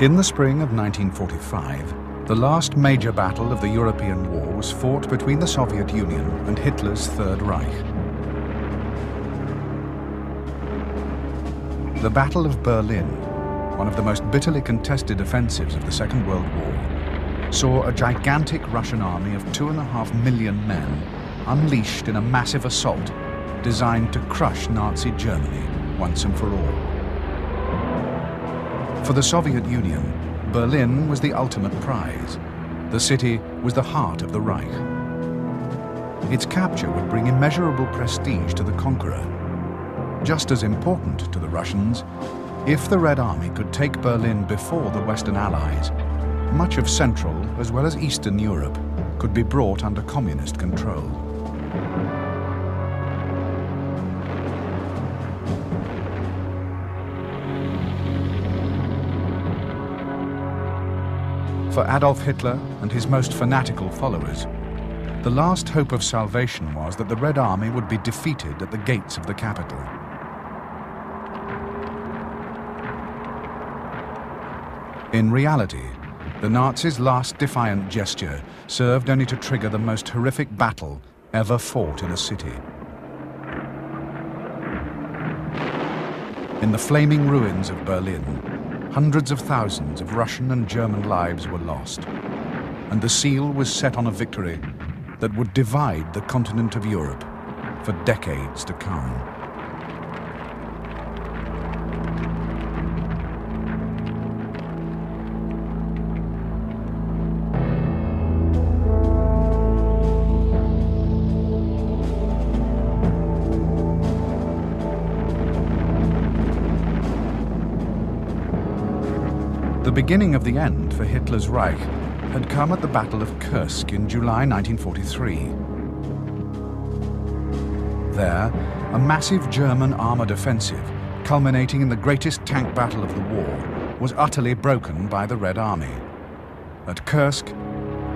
In the spring of 1945, the last major battle of the European War was fought between the Soviet Union and Hitler's Third Reich. The Battle of Berlin, one of the most bitterly contested offensives of the Second World War, saw a gigantic Russian army of 2.5 million men unleashed in a massive assault designed to crush Nazi Germany once and for all. For the Soviet Union, Berlin was the ultimate prize. The city was the heart of the Reich. Its capture would bring immeasurable prestige to the conqueror. Just as important to the Russians, if the Red Army could take Berlin before the Western Allies, much of Central as well as Eastern Europe could be brought under communist control. For Adolf Hitler and his most fanatical followers, the last hope of salvation was that the Red Army would be defeated at the gates of the capital. In reality, the Nazis' last defiant gesture served only to trigger the most horrific battle ever fought in a city. In the flaming ruins of Berlin, hundreds of thousands of Russian and German lives were lost, and the seal was set on a victory that would divide the continent of Europe for decades to come. The beginning of the end for Hitler's Reich had come at the Battle of Kursk in July 1943. There, a massive German armored offensive, culminating in the greatest tank battle of the war, was utterly broken by the Red Army. At Kursk,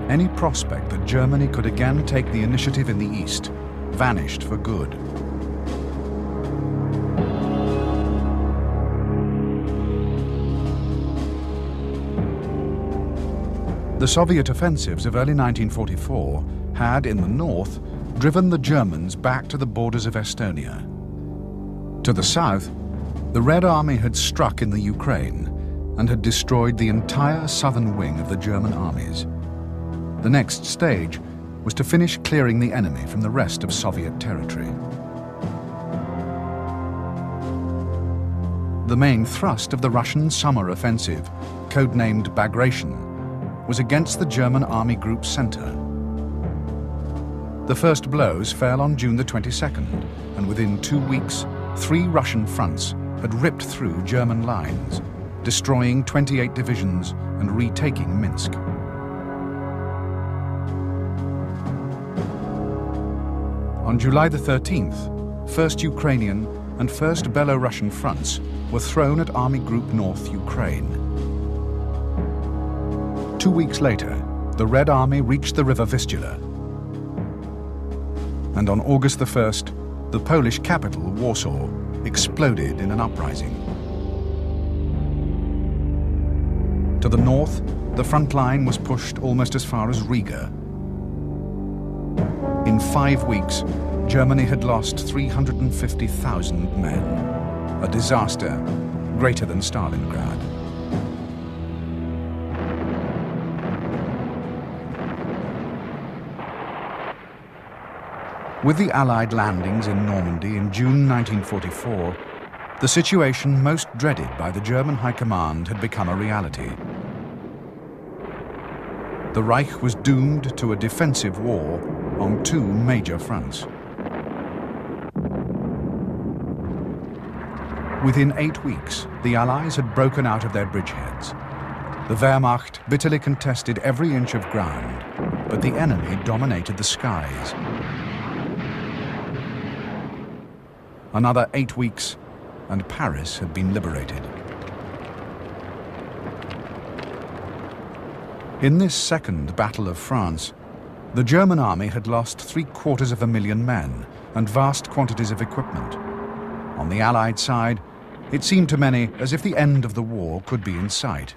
any prospect that Germany could again take the initiative in the east vanished for good. The Soviet offensives of early 1944 had, in the north, driven the Germans back to the borders of Estonia. To the south, the Red Army had struck in the Ukraine and had destroyed the entire southern wing of the German armies. The next stage was to finish clearing the enemy from the rest of Soviet territory. The main thrust of the Russian summer offensive, codenamed Bagration, was against the German Army Group Center. The first blows fell on June the 22nd, and within 2 weeks, 3 Russian fronts had ripped through German lines, destroying 28 divisions and retaking Minsk. On July the 13th, 1st Ukrainian and 1st Belarusian fronts were thrown at Army Group North Ukraine. 2 weeks later, the Red Army reached the river Vistula. And on August the 1st, the Polish capital, Warsaw, exploded in an uprising. To the north, the front line was pushed almost as far as Riga. In 5 weeks, Germany had lost 350,000 men, a disaster greater than Stalingrad. With the Allied landings in Normandy in June 1944, the situation most dreaded by the German High Command had become a reality. The Reich was doomed to a defensive war on 2 major fronts. Within 8 weeks, the Allies had broken out of their bridgeheads. The Wehrmacht bitterly contested every inch of ground, but the enemy dominated the skies. Another 8 weeks, and Paris had been liberated. In this second Battle of France, the German army had lost 750,000 men and vast quantities of equipment. On the Allied side, it seemed to many as if the end of the war could be in sight.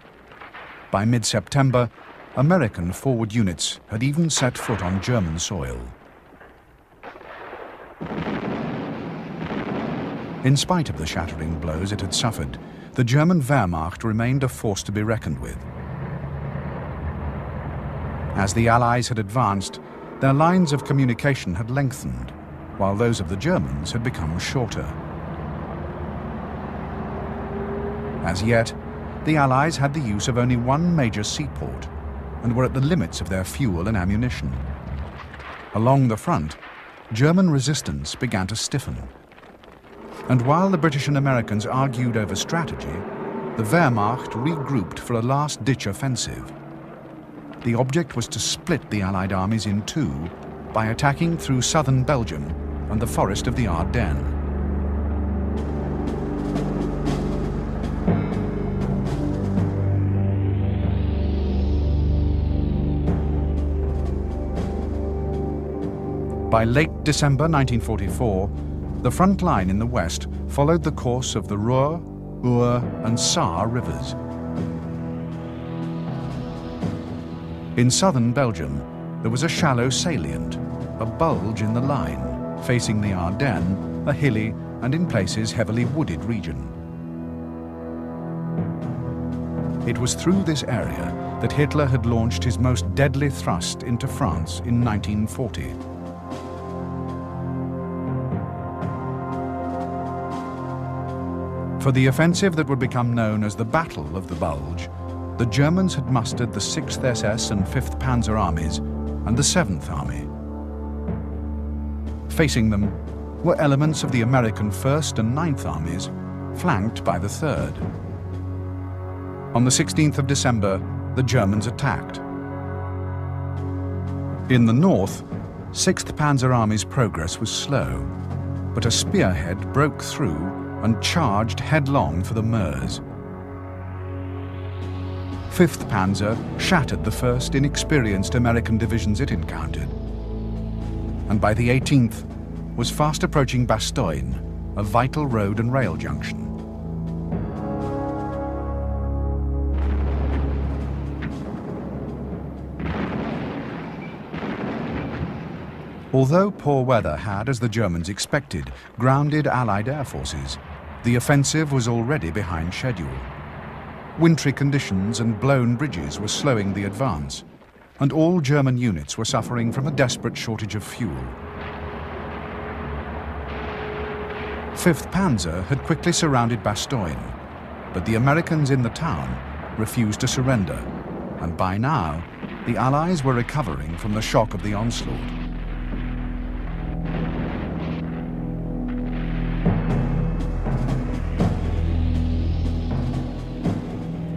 By mid-September, American forward units had even set foot on German soil. In spite of the shattering blows it had suffered, the German Wehrmacht remained a force to be reckoned with. As the Allies had advanced, their lines of communication had lengthened, while those of the Germans had become shorter. As yet, the Allies had the use of only one major seaport and were at the limits of their fuel and ammunition. Along the front, German resistance began to stiffen. And while the British and Americans argued over strategy, the Wehrmacht regrouped for a last-ditch offensive. The object was to split the Allied armies in two by attacking through southern Belgium and the forest of the Ardennes. By late December 1944, the front line in the west followed the course of the Ruhr, Our and Saar rivers. In southern Belgium, there was a shallow salient, a bulge in the line, facing the Ardennes, a hilly and in places heavily wooded region. It was through this area that Hitler had launched his most deadly thrust into France in 1940. For the offensive that would become known as the Battle of the Bulge, the Germans had mustered the 6th SS and 5th Panzer Armies and the 7th Army. Facing them were elements of the American 1st and 9th Armies, flanked by the 3rd. On the 16th of December, the Germans attacked. In the north, 6th Panzer Army's progress was slow, but a spearhead broke through and charged headlong for the Meuse. 5th Panzer shattered the first inexperienced American divisions it encountered, and by the 18th was fast approaching Bastogne, a vital road and rail junction. Although poor weather had, as the Germans expected, grounded Allied air forces, the offensive was already behind schedule. Wintry conditions and blown bridges were slowing the advance, and all German units were suffering from a desperate shortage of fuel. 5th Panzer had quickly surrounded Bastogne, but the Americans in the town refused to surrender, and by now, the Allies were recovering from the shock of the onslaught.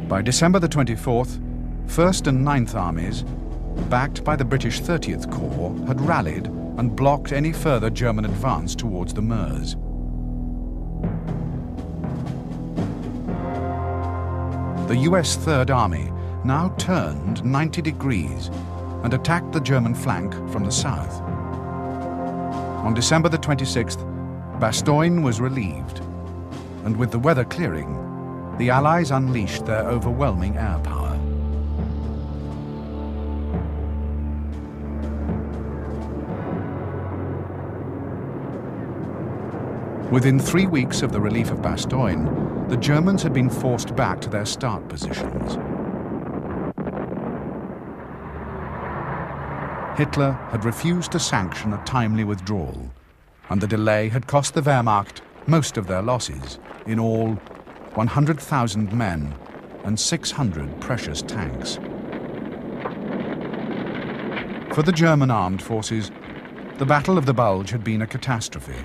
By December the 24th, 1st and 9th Armies, backed by the British 30th Corps, had rallied and blocked any further German advance towards the Meuse. The US 3rd Army now turned 90 degrees and attacked the German flank from the south. On December the 26th, Bastogne was relieved, and with the weather clearing, the Allies unleashed their overwhelming air power. Within 3 weeks of the relief of Bastogne, the Germans had been forced back to their start positions. Hitler had refused to sanction a timely withdrawal, and the delay had cost the Wehrmacht most of their losses, in all 100,000 men and 600 precious tanks. For the German armed forces, the Battle of the Bulge had been a catastrophe.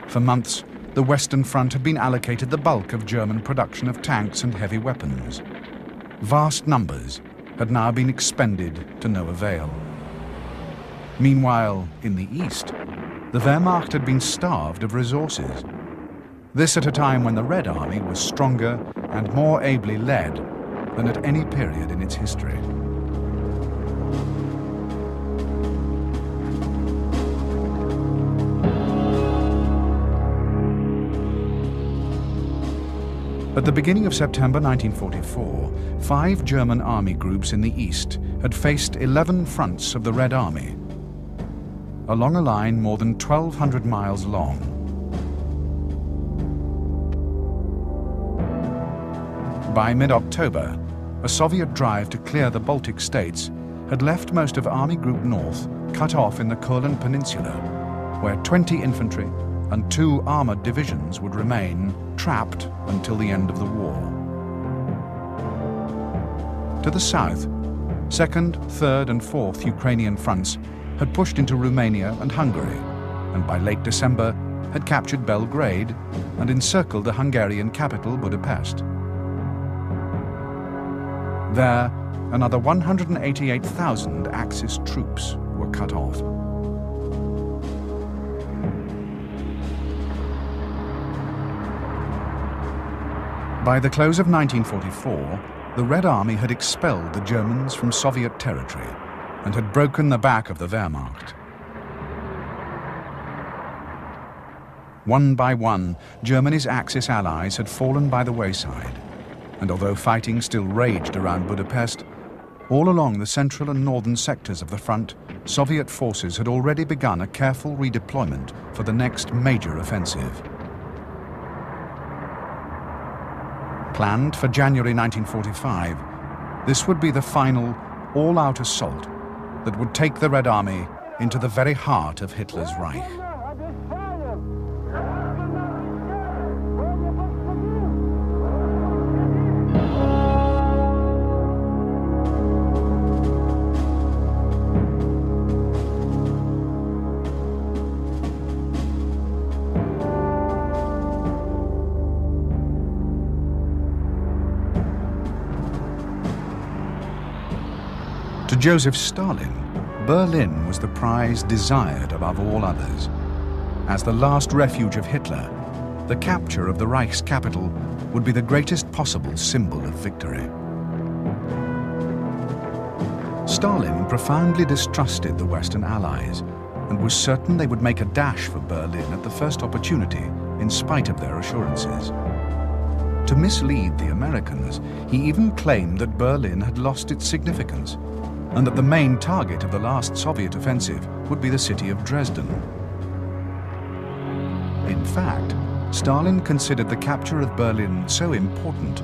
For months, the Western Front had been allocated the bulk of German production of tanks and heavy weapons. Vast numbers had now been expended to no avail. Meanwhile, in the east, the Wehrmacht had been starved of resources. This at a time when the Red Army was stronger and more ably led than at any period in its history. At the beginning of September 1944, 5 German army groups in the east had faced 11 fronts of the Red Army, along a line more than 1,200 miles long. By mid-October, a Soviet drive to clear the Baltic states had left most of Army Group North cut off in the Courland Peninsula, where 20 infantry and 2 armoured divisions would remain trapped until the end of the war. To the south, 2nd, 3rd and 4th Ukrainian fronts had pushed into Romania and Hungary, and by late December had captured Belgrade and encircled the Hungarian capital Budapest. There, another 188,000 Axis troops were cut off. By the close of 1944, the Red Army had expelled the Germans from Soviet territory and had broken the back of the Wehrmacht. One by one, Germany's Axis allies had fallen by the wayside, and although fighting still raged around Budapest, all along the central and northern sectors of the front, Soviet forces had already begun a careful redeployment for the next major offensive. Planned for January 1945, this would be the final, all-out assault that would take the Red Army into the very heart of Hitler's Reich. To Joseph Stalin, Berlin was the prize desired above all others. As the last refuge of Hitler, the capture of the Reich's capital would be the greatest possible symbol of victory. Stalin profoundly distrusted the Western Allies and was certain they would make a dash for Berlin at the first opportunity, in spite of their assurances. To mislead the Americans, he even claimed that Berlin had lost its significance and that the main target of the last Soviet offensive would be the city of Dresden. In fact, Stalin considered the capture of Berlin so important,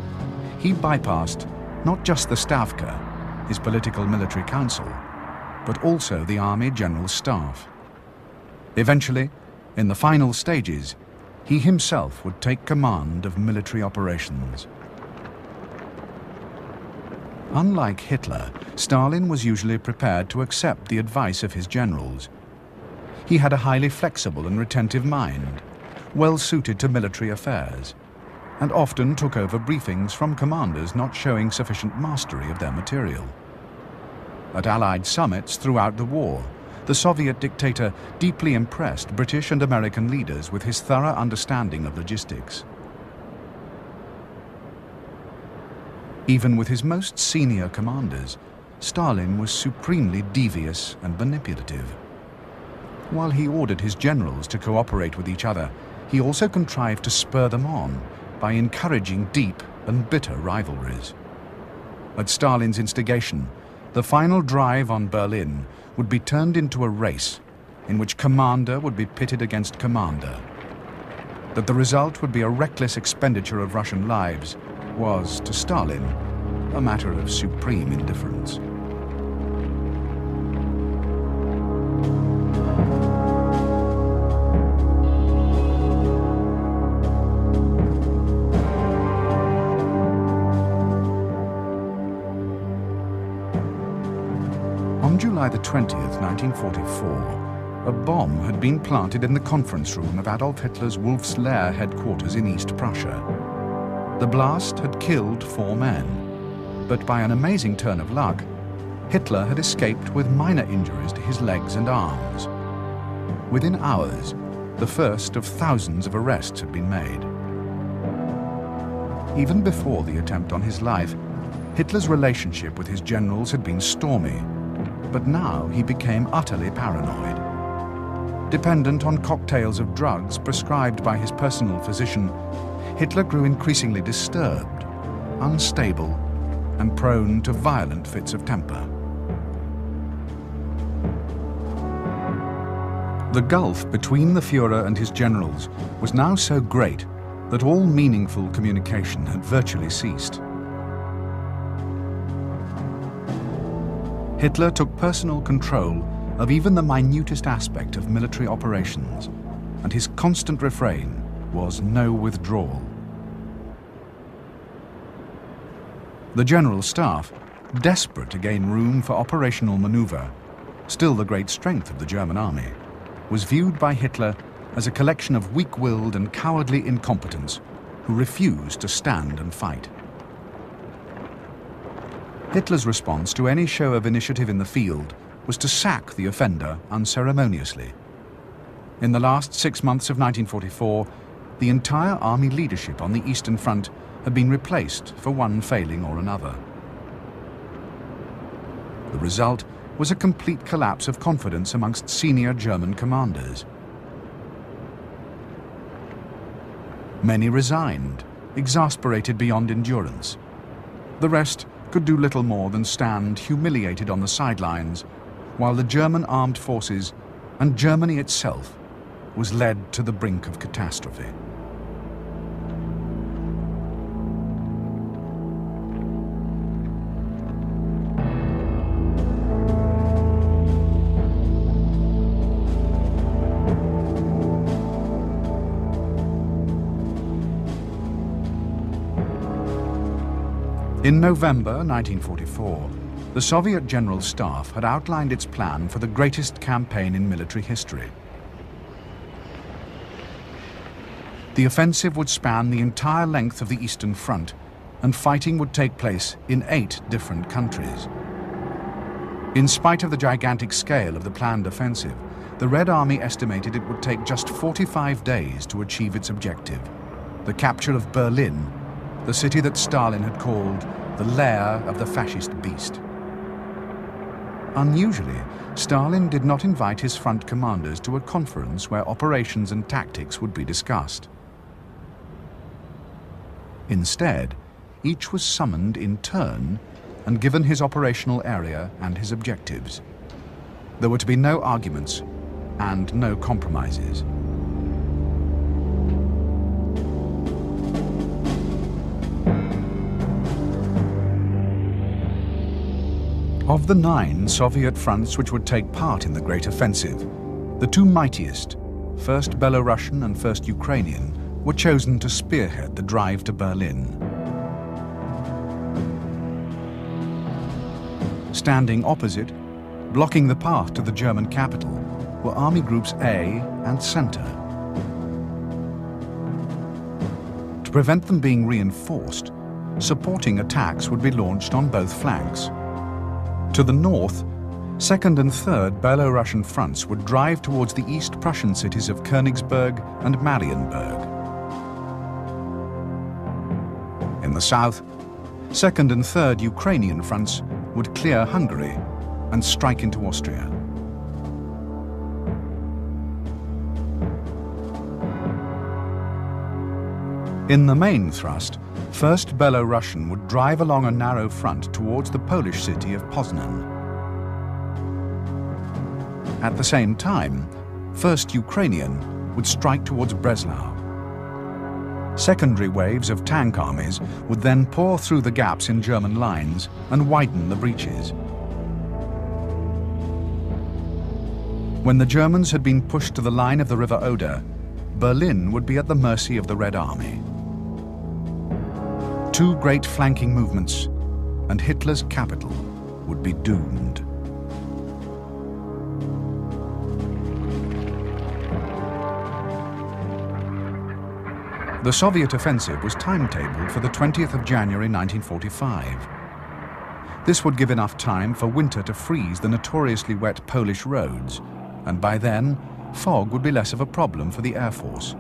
he bypassed not just the Stavka, his political military council, but also the Army General Staff. Eventually, in the final stages, he himself would take command of military operations. Unlike Hitler, Stalin was usually prepared to accept the advice of his generals. He had a highly flexible and retentive mind, well suited to military affairs, and often took over briefings from commanders not showing sufficient mastery of their material. At Allied summits throughout the war, the Soviet dictator deeply impressed British and American leaders with his thorough understanding of logistics. Even with his most senior commanders, Stalin was supremely devious and manipulative. While he ordered his generals to cooperate with each other, he also contrived to spur them on by encouraging deep and bitter rivalries. At Stalin's instigation, the final drive on Berlin would be turned into a race in which commander would be pitted against commander. That the result would be a reckless expenditure of Russian lives was, to Stalin, a matter of supreme indifference. On July the 20th, 1944, a bomb had been planted in the conference room of Adolf Hitler's Wolf's Lair headquarters in East Prussia. The blast had killed 4 men, but by an amazing turn of luck, Hitler had escaped with minor injuries to his legs and arms. Within hours, the first of thousands of arrests had been made. Even before the attempt on his life, Hitler's relationship with his generals had been stormy, but now he became utterly paranoid. Dependent on cocktails of drugs prescribed by his personal physician, Hitler grew increasingly disturbed, unstable, and prone to violent fits of temper. The gulf between the Führer and his generals was now so great that all meaningful communication had virtually ceased. Hitler took personal control of even the minutest aspect of military operations, and his constant refrain was no withdrawal. The General Staff, desperate to gain room for operational maneuver, still the great strength of the German army, was viewed by Hitler as a collection of weak-willed and cowardly incompetents who refused to stand and fight. Hitler's response to any show of initiative in the field was to sack the offender unceremoniously. In the last 6 months of 1944, the entire army leadership on the Eastern Front had been replaced for one failing or another. The result was a complete collapse of confidence amongst senior German commanders. Many resigned, exasperated beyond endurance. The rest could do little more than stand humiliated on the sidelines, while the German armed forces and Germany itself was led to the brink of catastrophe. In November 1944, the Soviet General Staff had outlined its plan for the greatest campaign in military history. The offensive would span the entire length of the Eastern Front, and fighting would take place in 8 different countries. In spite of the gigantic scale of the planned offensive, the Red Army estimated it would take just 45 days to achieve its objective, the capture of Berlin, the city that Stalin had called the lair of the fascist beast. Unusually, Stalin did not invite his front commanders to a conference where operations and tactics would be discussed. Instead, each was summoned in turn and given his operational area and his objectives. There were to be no arguments and no compromises. Of the 9 Soviet fronts which would take part in the Great Offensive, the 2 mightiest, first Belarusian and first Ukrainian, were chosen to spearhead the drive to Berlin. Standing opposite, blocking the path to the German capital, were Army Groups A and Center. To prevent them being reinforced, supporting attacks would be launched on both flanks. To the north, 2nd and 3rd Belarusian fronts would drive towards the East Prussian cities of Königsberg and Marienburg. In the south, 2nd and 3rd Ukrainian fronts would clear Hungary and strike into Austria. In the main thrust, 1st Belarusian would drive along a narrow front towards the Polish city of Poznan. At the same time, 1st Ukrainian would strike towards Breslau. Secondary waves of tank armies would then pour through the gaps in German lines and widen the breaches. When the Germans had been pushed to the line of the River Oder, Berlin would be at the mercy of the Red Army. 2 great flanking movements, and Hitler's capital would be doomed. The Soviet offensive was timetabled for the 20th of January 1945. This would give enough time for winter to freeze the notoriously wet Polish roads, and by then, fog would be less of a problem for the Air Force.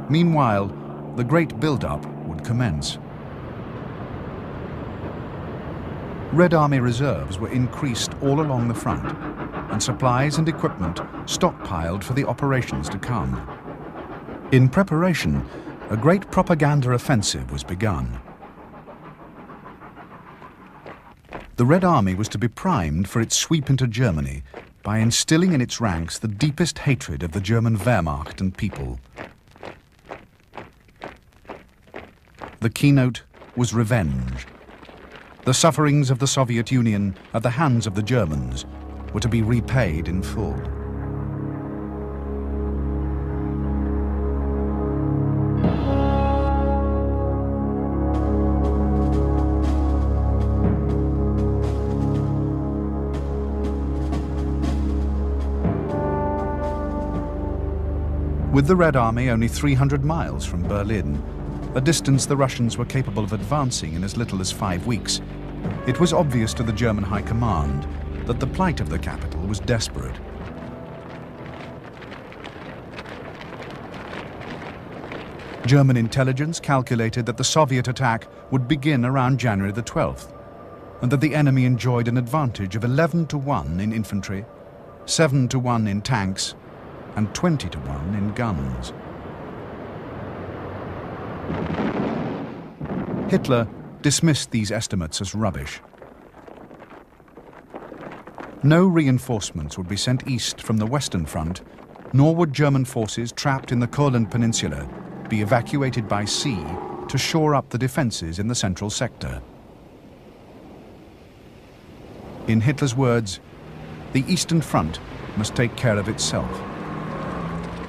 Meanwhile, the great build-up would commence. Red Army reserves were increased all along the front, and supplies and equipment stockpiled for the operations to come. In preparation, a great propaganda offensive was begun. The Red Army was to be primed for its sweep into Germany by instilling in its ranks the deepest hatred of the German Wehrmacht and people. The keynote was revenge. The sufferings of the Soviet Union at the hands of the Germans were to be repaid in full. With the Red Army only 300 miles from Berlin, a distance the Russians were capable of advancing in as little as 5 weeks, it was obvious to the German High Command that the plight of the capital was desperate. German intelligence calculated that the Soviet attack would begin around January the 12th, and that the enemy enjoyed an advantage of 11-to-1 in infantry, 7-to-1 in tanks, and 20-to-1 in guns. Hitler dismissed these estimates as rubbish. No reinforcements would be sent east from the Western Front, nor would German forces trapped in the Courland Peninsula be evacuated by sea to shore up the defences in the central sector. In Hitler's words, the Eastern Front must take care of itself.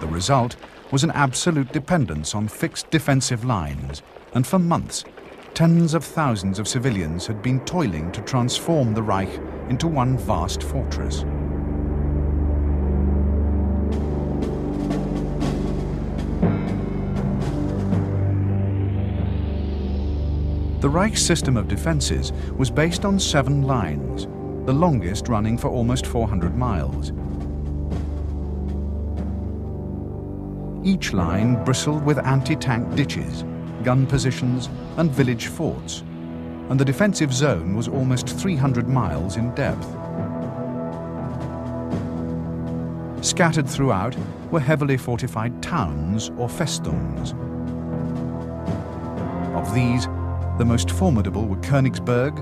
The result was an absolute dependence on fixed defensive lines, and for months, tens of thousands of civilians had been toiling to transform the Reich into one vast fortress. The Reich's system of defences was based on 7 lines, the longest running for almost 400 miles. Each line bristled with anti-tank ditches, gun positions and village forts, and the defensive zone was almost 300 miles in depth. Scattered throughout were heavily fortified towns or festungs. Of these, the most formidable were Königsberg,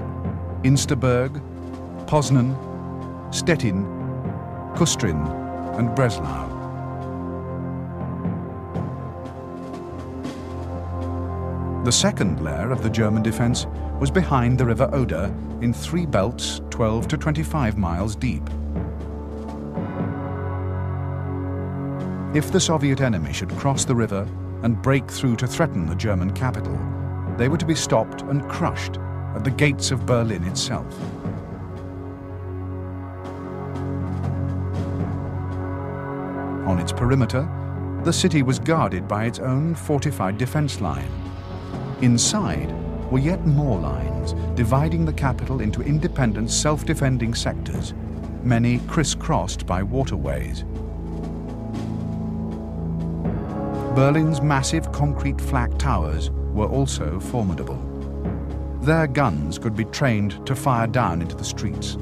Insterburg, Poznan, Stettin, Kustrin and Breslau. The second layer of the German defence was behind the River Oder in 3 belts 12 to 25 miles deep. If the Soviet enemy should cross the river and break through to threaten the German capital, they were to be stopped and crushed at the gates of Berlin itself. On its perimeter, the city was guarded by its own fortified defence line. Inside were yet more lines, dividing the capital into independent self-defending sectors, many criss-crossed by waterways. Berlin's massive concrete flak towers were also formidable. Their guns could be trained to fire down into the streets.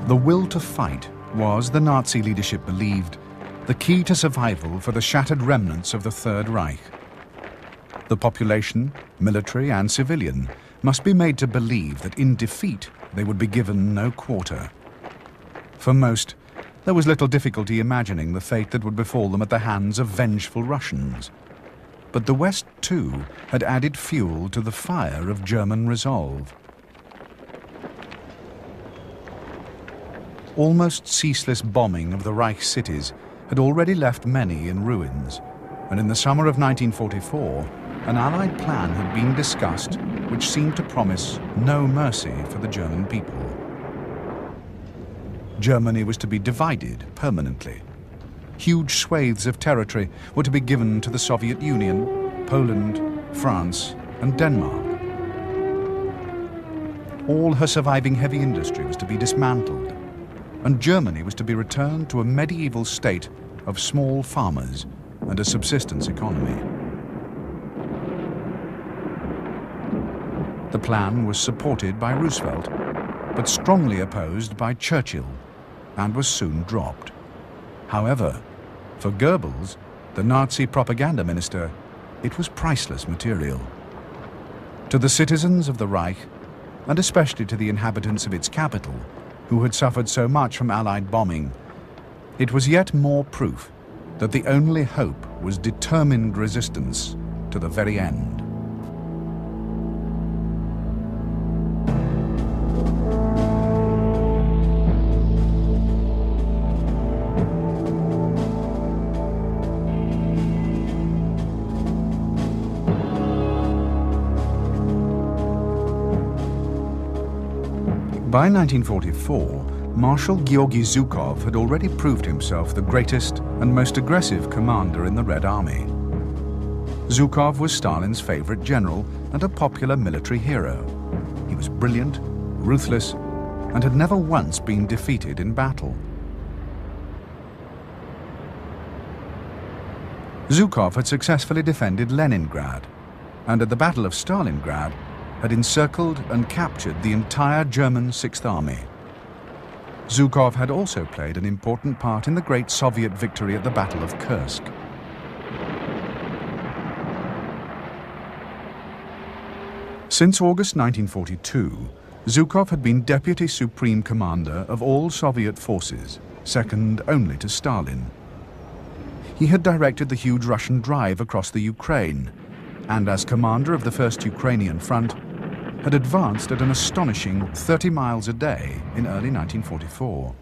The will to fight was, the Nazi leadership believed, the key to survival for the shattered remnants of the Third Reich. The population, military and civilian, must be made to believe that in defeat they would be given no quarter. For most, there was little difficulty imagining the fate that would befall them at the hands of vengeful Russians. But the West, too, had added fuel to the fire of German resolve. Almost ceaseless bombing of the Reich cities had already left many in ruins, and in the summer of 1944, an Allied plan had been discussed which seemed to promise no mercy for the German people. Germany was to be divided permanently. Huge swathes of territory were to be given to the Soviet Union, Poland, France, and Denmark. All her surviving heavy industry was to be dismantled, and Germany was to be returned to a medieval state of small farmers and a subsistence economy. The plan was supported by Roosevelt, but strongly opposed by Churchill, and was soon dropped. However, for Goebbels, the Nazi propaganda minister, it was priceless material. To the citizens of the Reich, and especially to the inhabitants of its capital, who had suffered so much from Allied bombing, it was yet more proof that the only hope was determined resistance to the very end. By 1944, Marshal Georgy Zhukov had already proved himself the greatest and most aggressive commander in the Red Army. Zhukov was Stalin's favorite general and a popular military hero. He was brilliant, ruthless, and had never once been defeated in battle. Zhukov had successfully defended Leningrad, and at the Battle of Stalingrad had encircled and captured the entire German Sixth Army. Zhukov had also played an important part in the great Soviet victory at the Battle of Kursk. Since August 1942, Zhukov had been Deputy Supreme Commander of all Soviet forces, second only to Stalin. He had directed the huge Russian drive across the Ukraine, and as commander of the First Ukrainian Front, had advanced at an astonishing 30 miles a day in early 1944.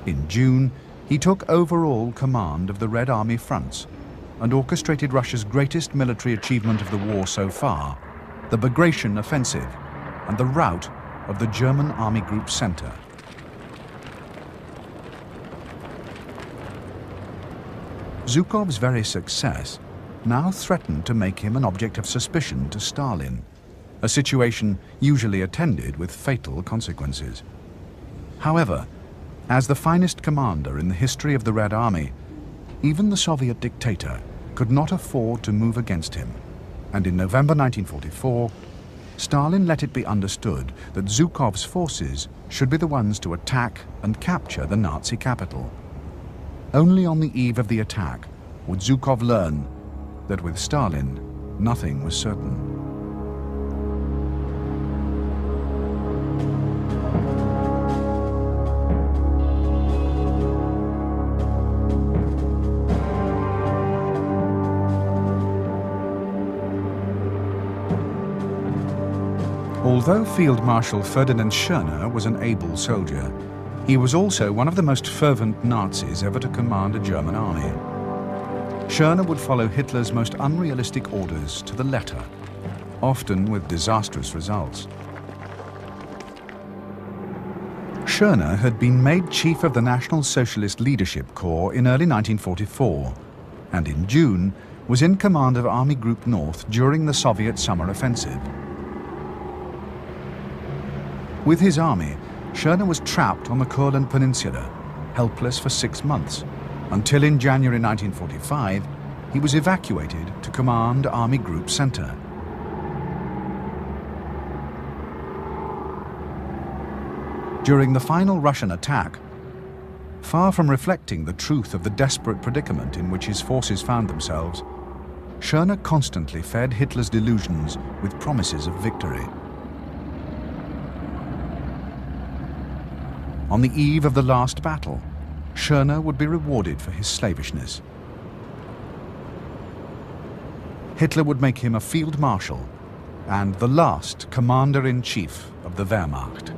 In June, he took overall command of the Red Army fronts and orchestrated Russia's greatest military achievement of the war so far, the Bagration offensive and the rout of the German Army Group Center. Zhukov's very success now threatened to make him an object of suspicion to Stalin, a situation usually attended with fatal consequences. However, as the finest commander in the history of the Red Army, even the Soviet dictator could not afford to move against him, and in November 1944, Stalin let it be understood that Zhukov's forces should be the ones to attack and capture the Nazi capital. Only on the eve of the attack would Zhukov learn that with Stalin, nothing was certain. Although Field Marshal Ferdinand Schörner was an able soldier, he was also one of the most fervent Nazis ever to command a German army. Schörner would follow Hitler's most unrealistic orders to the letter, often with disastrous results. Schörner had been made chief of the National Socialist Leadership Corps in early 1944, and in June was in command of Army Group North during the Soviet summer offensive. With his army, Schörner was trapped on the Courland Peninsula, helpless for 6 months, until in January 1945, he was evacuated to command Army Group Center. During the final Russian attack, far from reflecting the truth of the desperate predicament in which his forces found themselves, Schörner constantly fed Hitler's delusions with promises of victory. On the eve of the last battle, Schörner would be rewarded for his slavishness. Hitler would make him a field marshal and the last commander-in-chief of the Wehrmacht.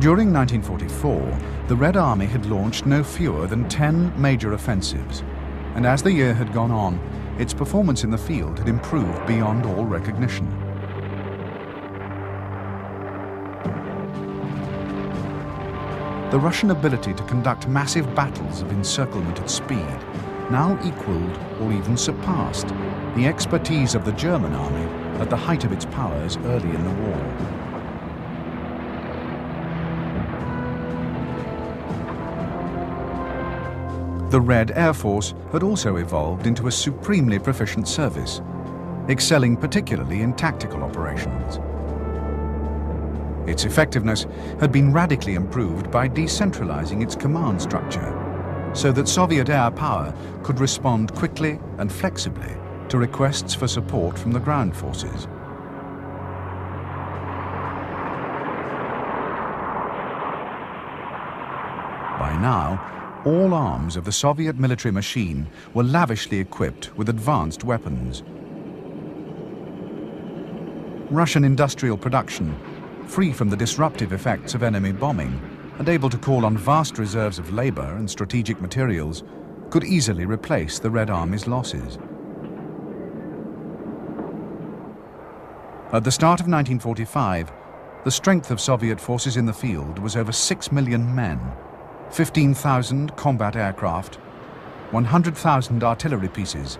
During 1944, the Red Army had launched no fewer than 10 major offensives, and as the year had gone on, its performance in the field had improved beyond all recognition. The Russian ability to conduct massive battles of encirclement at speed now equaled or even surpassed the expertise of the German army at the height of its powers early in the war. The Red Air Force had also evolved into a supremely proficient service, excelling particularly in tactical operations. Its effectiveness had been radically improved by decentralizing its command structure, so that Soviet air power could respond quickly and flexibly to requests for support from the ground forces. By now, all arms of the Soviet military machine were lavishly equipped with advanced weapons. Russian industrial production, free from the disruptive effects of enemy bombing and able to call on vast reserves of labor and strategic materials, could easily replace the Red Army's losses. At the start of 1945, the strength of Soviet forces in the field was over 6 million men, 15,000 combat aircraft, 100,000 artillery pieces,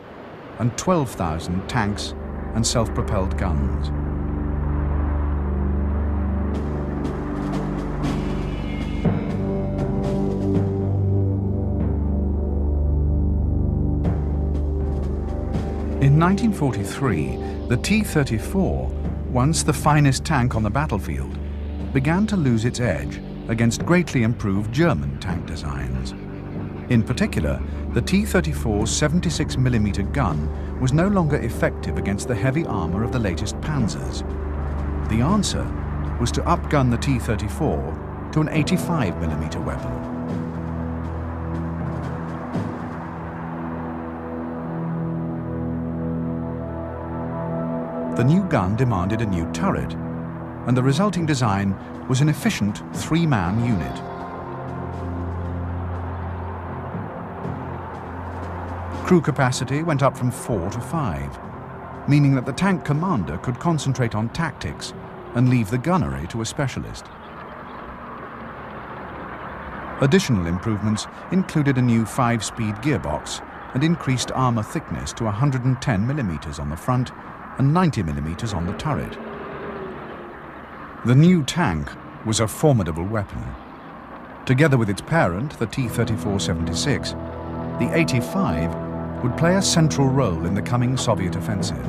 and 12,000 tanks and self-propelled guns. In 1943, the T-34, once the finest tank on the battlefield, began to lose its edge against greatly improved German tank designs. In particular, the T-34's 76mm gun was no longer effective against the heavy armor of the latest Panzers. The answer was to upgun the T-34 to an 85mm weapon. The new gun demanded a new turret, and the resulting design was an efficient three-man unit. Crew capacity went up from 4 to 5, meaning that the tank commander could concentrate on tactics and leave the gunnery to a specialist. Additional improvements included a new 5-speed gearbox and increased armor thickness to 110mm on the front and 90mm on the turret. The new tank was a formidable weapon. Together with its parent, the T-34-76, the 85 would play a central role in the coming Soviet offensive.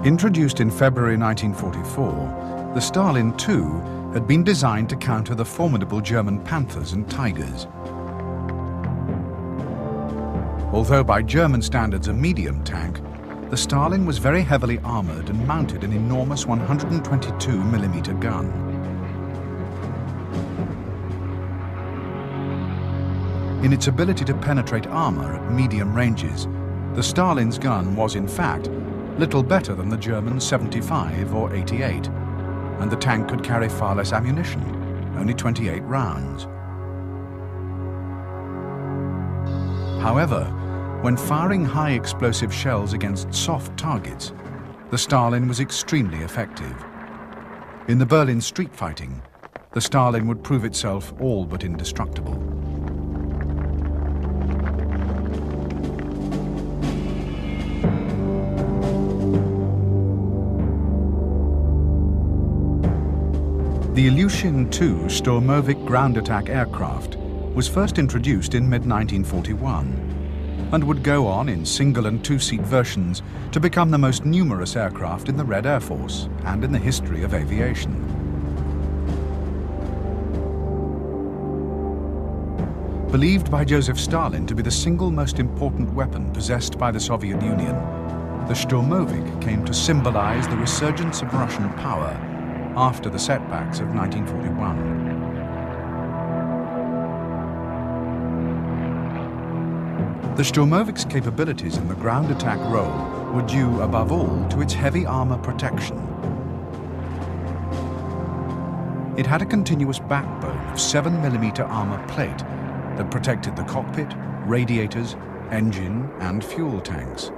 Introduced in February 1944, the Stalin II had been designed to counter the formidable German Panthers and Tigers. Although by German standards a medium tank, the Stalin was very heavily armored and mounted an enormous 122mm gun. In its ability to penetrate armor at medium ranges, the Stalin's gun was in fact little better than the German 75 or 88, and the tank could carry far less ammunition, only 28 rounds. However, when firing high explosive shells against soft targets, the Stalin was extremely effective. In the Berlin street fighting, the Stalin would prove itself all but indestructible. The Ilyushin II Stormovik ground attack aircraft was first introduced in mid-1941 and would go on in single and two-seat versions to become the most numerous aircraft in the Red Air Force and in the history of aviation. Believed by Joseph Stalin to be the single most important weapon possessed by the Soviet Union, the Stormovik came to symbolize the resurgence of Russian power after the setbacks of 1941. The Stormovik's capabilities in the ground attack role were due above all to its heavy armor protection. It had a continuous backbone of 7mm armor plate that protected the cockpit, radiators, engine and fuel tanks.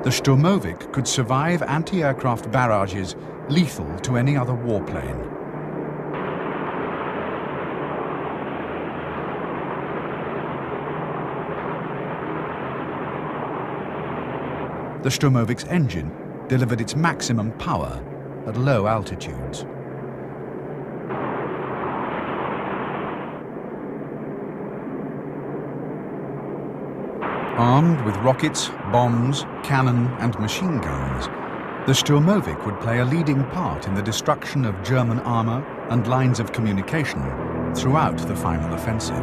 The Stormovik could survive anti-aircraft barrages lethal to any other warplane. the Sturmovic's engine delivered its maximum power at low altitudes. Armed with rockets, bombs, cannon and machine guns, the Sturmovik would play a leading part in the destruction of German armour and lines of communication throughout the final offensive.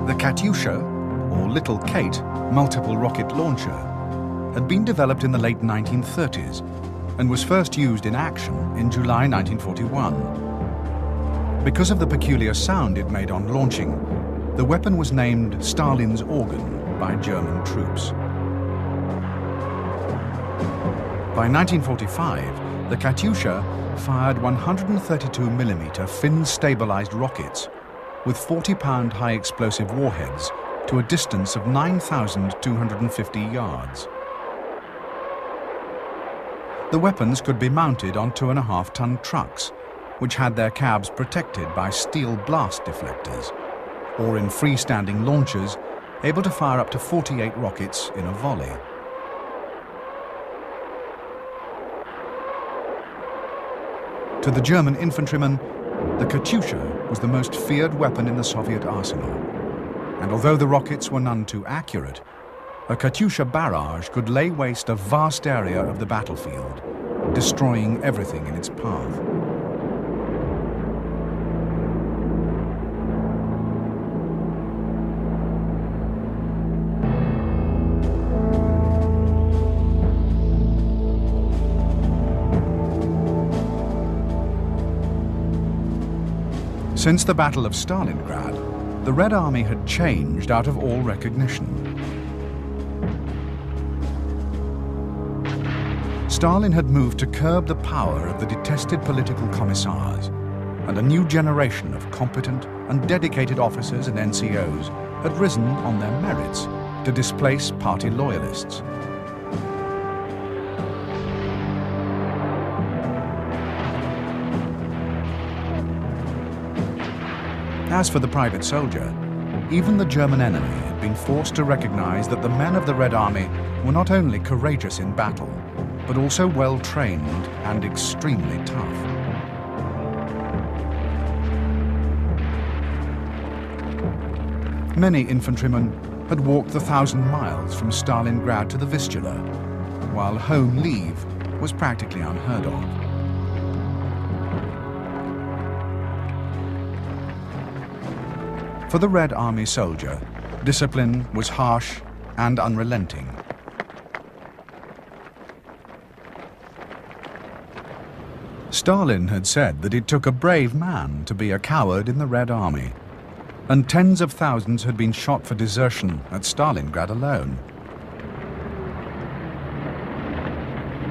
The Katyusha, or Little Kate, multiple rocket launcher, had been developed in the late 1930s and was first used in action in July 1941. Because of the peculiar sound it made on launching, the weapon was named Stalin's organ by German troops. By 1945, the Katyusha fired 132mm fin-stabilized rockets with 40-pound high-explosive warheads to a distance of 9,250 yards. The weapons could be mounted on 2.5-ton trucks, which had their cabs protected by steel blast deflectors, or in freestanding launchers, able to fire up to 48 rockets in a volley. To the German infantrymen, the Katyusha was the most feared weapon in the Soviet arsenal, and although the rockets were none too accurate, a Katyusha barrage could lay waste a vast area of the battlefield, destroying everything in its path. Since the Battle of Stalingrad, the Red Army had changed out of all recognition. Stalin had moved to curb the power of the detested political commissars, and a new generation of competent and dedicated officers and NCOs had risen on their merits to displace party loyalists. As for the private soldier, even the German enemy had been forced to recognize that the men of the Red Army were not only courageous in battle, but also well-trained and extremely tough. Many infantrymen had walked the 1,000 miles from Stalingrad to the Vistula, while home leave was practically unheard of. For the Red Army soldier, discipline was harsh and unrelenting. Stalin had said that it took a brave man to be a coward in the Red Army, and tens of thousands had been shot for desertion at Stalingrad alone.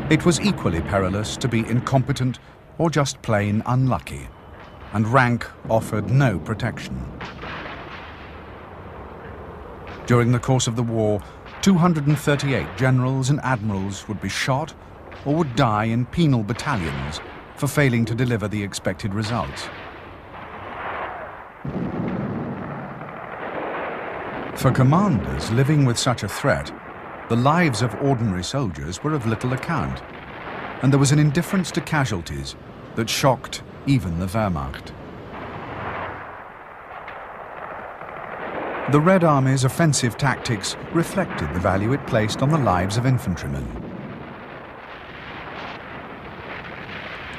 It was equally perilous to be incompetent or just plain unlucky, and rank offered no protection. During the course of the war, 238 generals and admirals would be shot or would die in penal battalions for failing to deliver the expected results. For commanders living with such a threat, the lives of ordinary soldiers were of little account, and there was an indifference to casualties that shocked even the Wehrmacht. The Red Army's offensive tactics reflected the value it placed on the lives of infantrymen.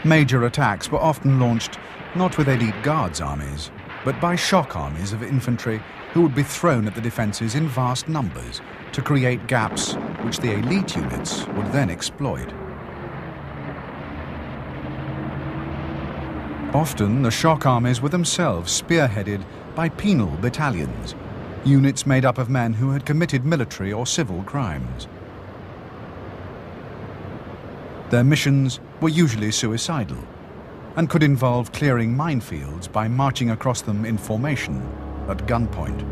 Major attacks were often launched not with elite guards armies, but by shock armies of infantry who would be thrown at the defences in vast numbers to create gaps which the elite units would then exploit. Often the shock armies were themselves spearheaded by penal battalions, units made up of men who had committed military or civil crimes. Their missions were usually suicidal and could involve clearing minefields by marching across them in formation at gunpoint.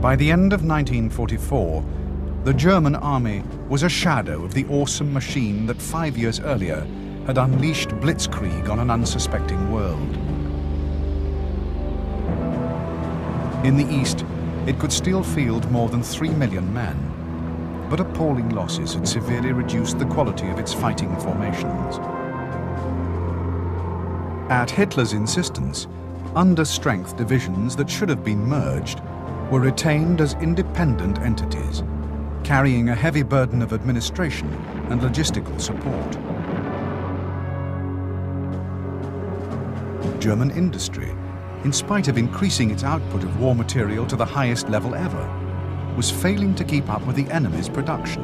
By the end of 1944, the German army was a shadow of the awesome machine that 5 years earlier had unleashed blitzkrieg on an unsuspecting world. In the east, it could still field more than 3 million men, but appalling losses had severely reduced the quality of its fighting formations. At Hitler's insistence, under-strength divisions that should have been merged were retained as independent entities, carrying a heavy burden of administration and logistical support. German industry, in spite of increasing its output of war material to the highest level ever, was failing to keep up with the enemy's production,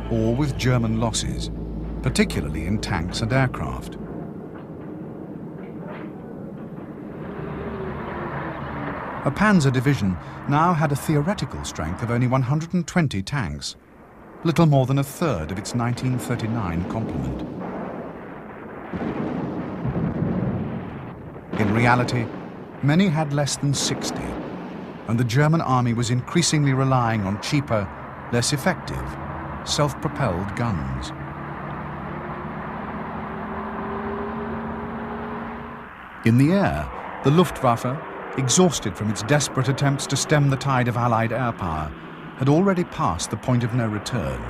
or with German losses, particularly in tanks and aircraft. A panzer division now had a theoretical strength of only 120 tanks, little more than a third of its 1939 complement. In reality, many had less than 60, and the German army was increasingly relying on cheaper, less effective, self-propelled guns. In the air, the Luftwaffe, exhausted from its desperate attempts to stem the tide of Allied air power, had already passed the point of no return.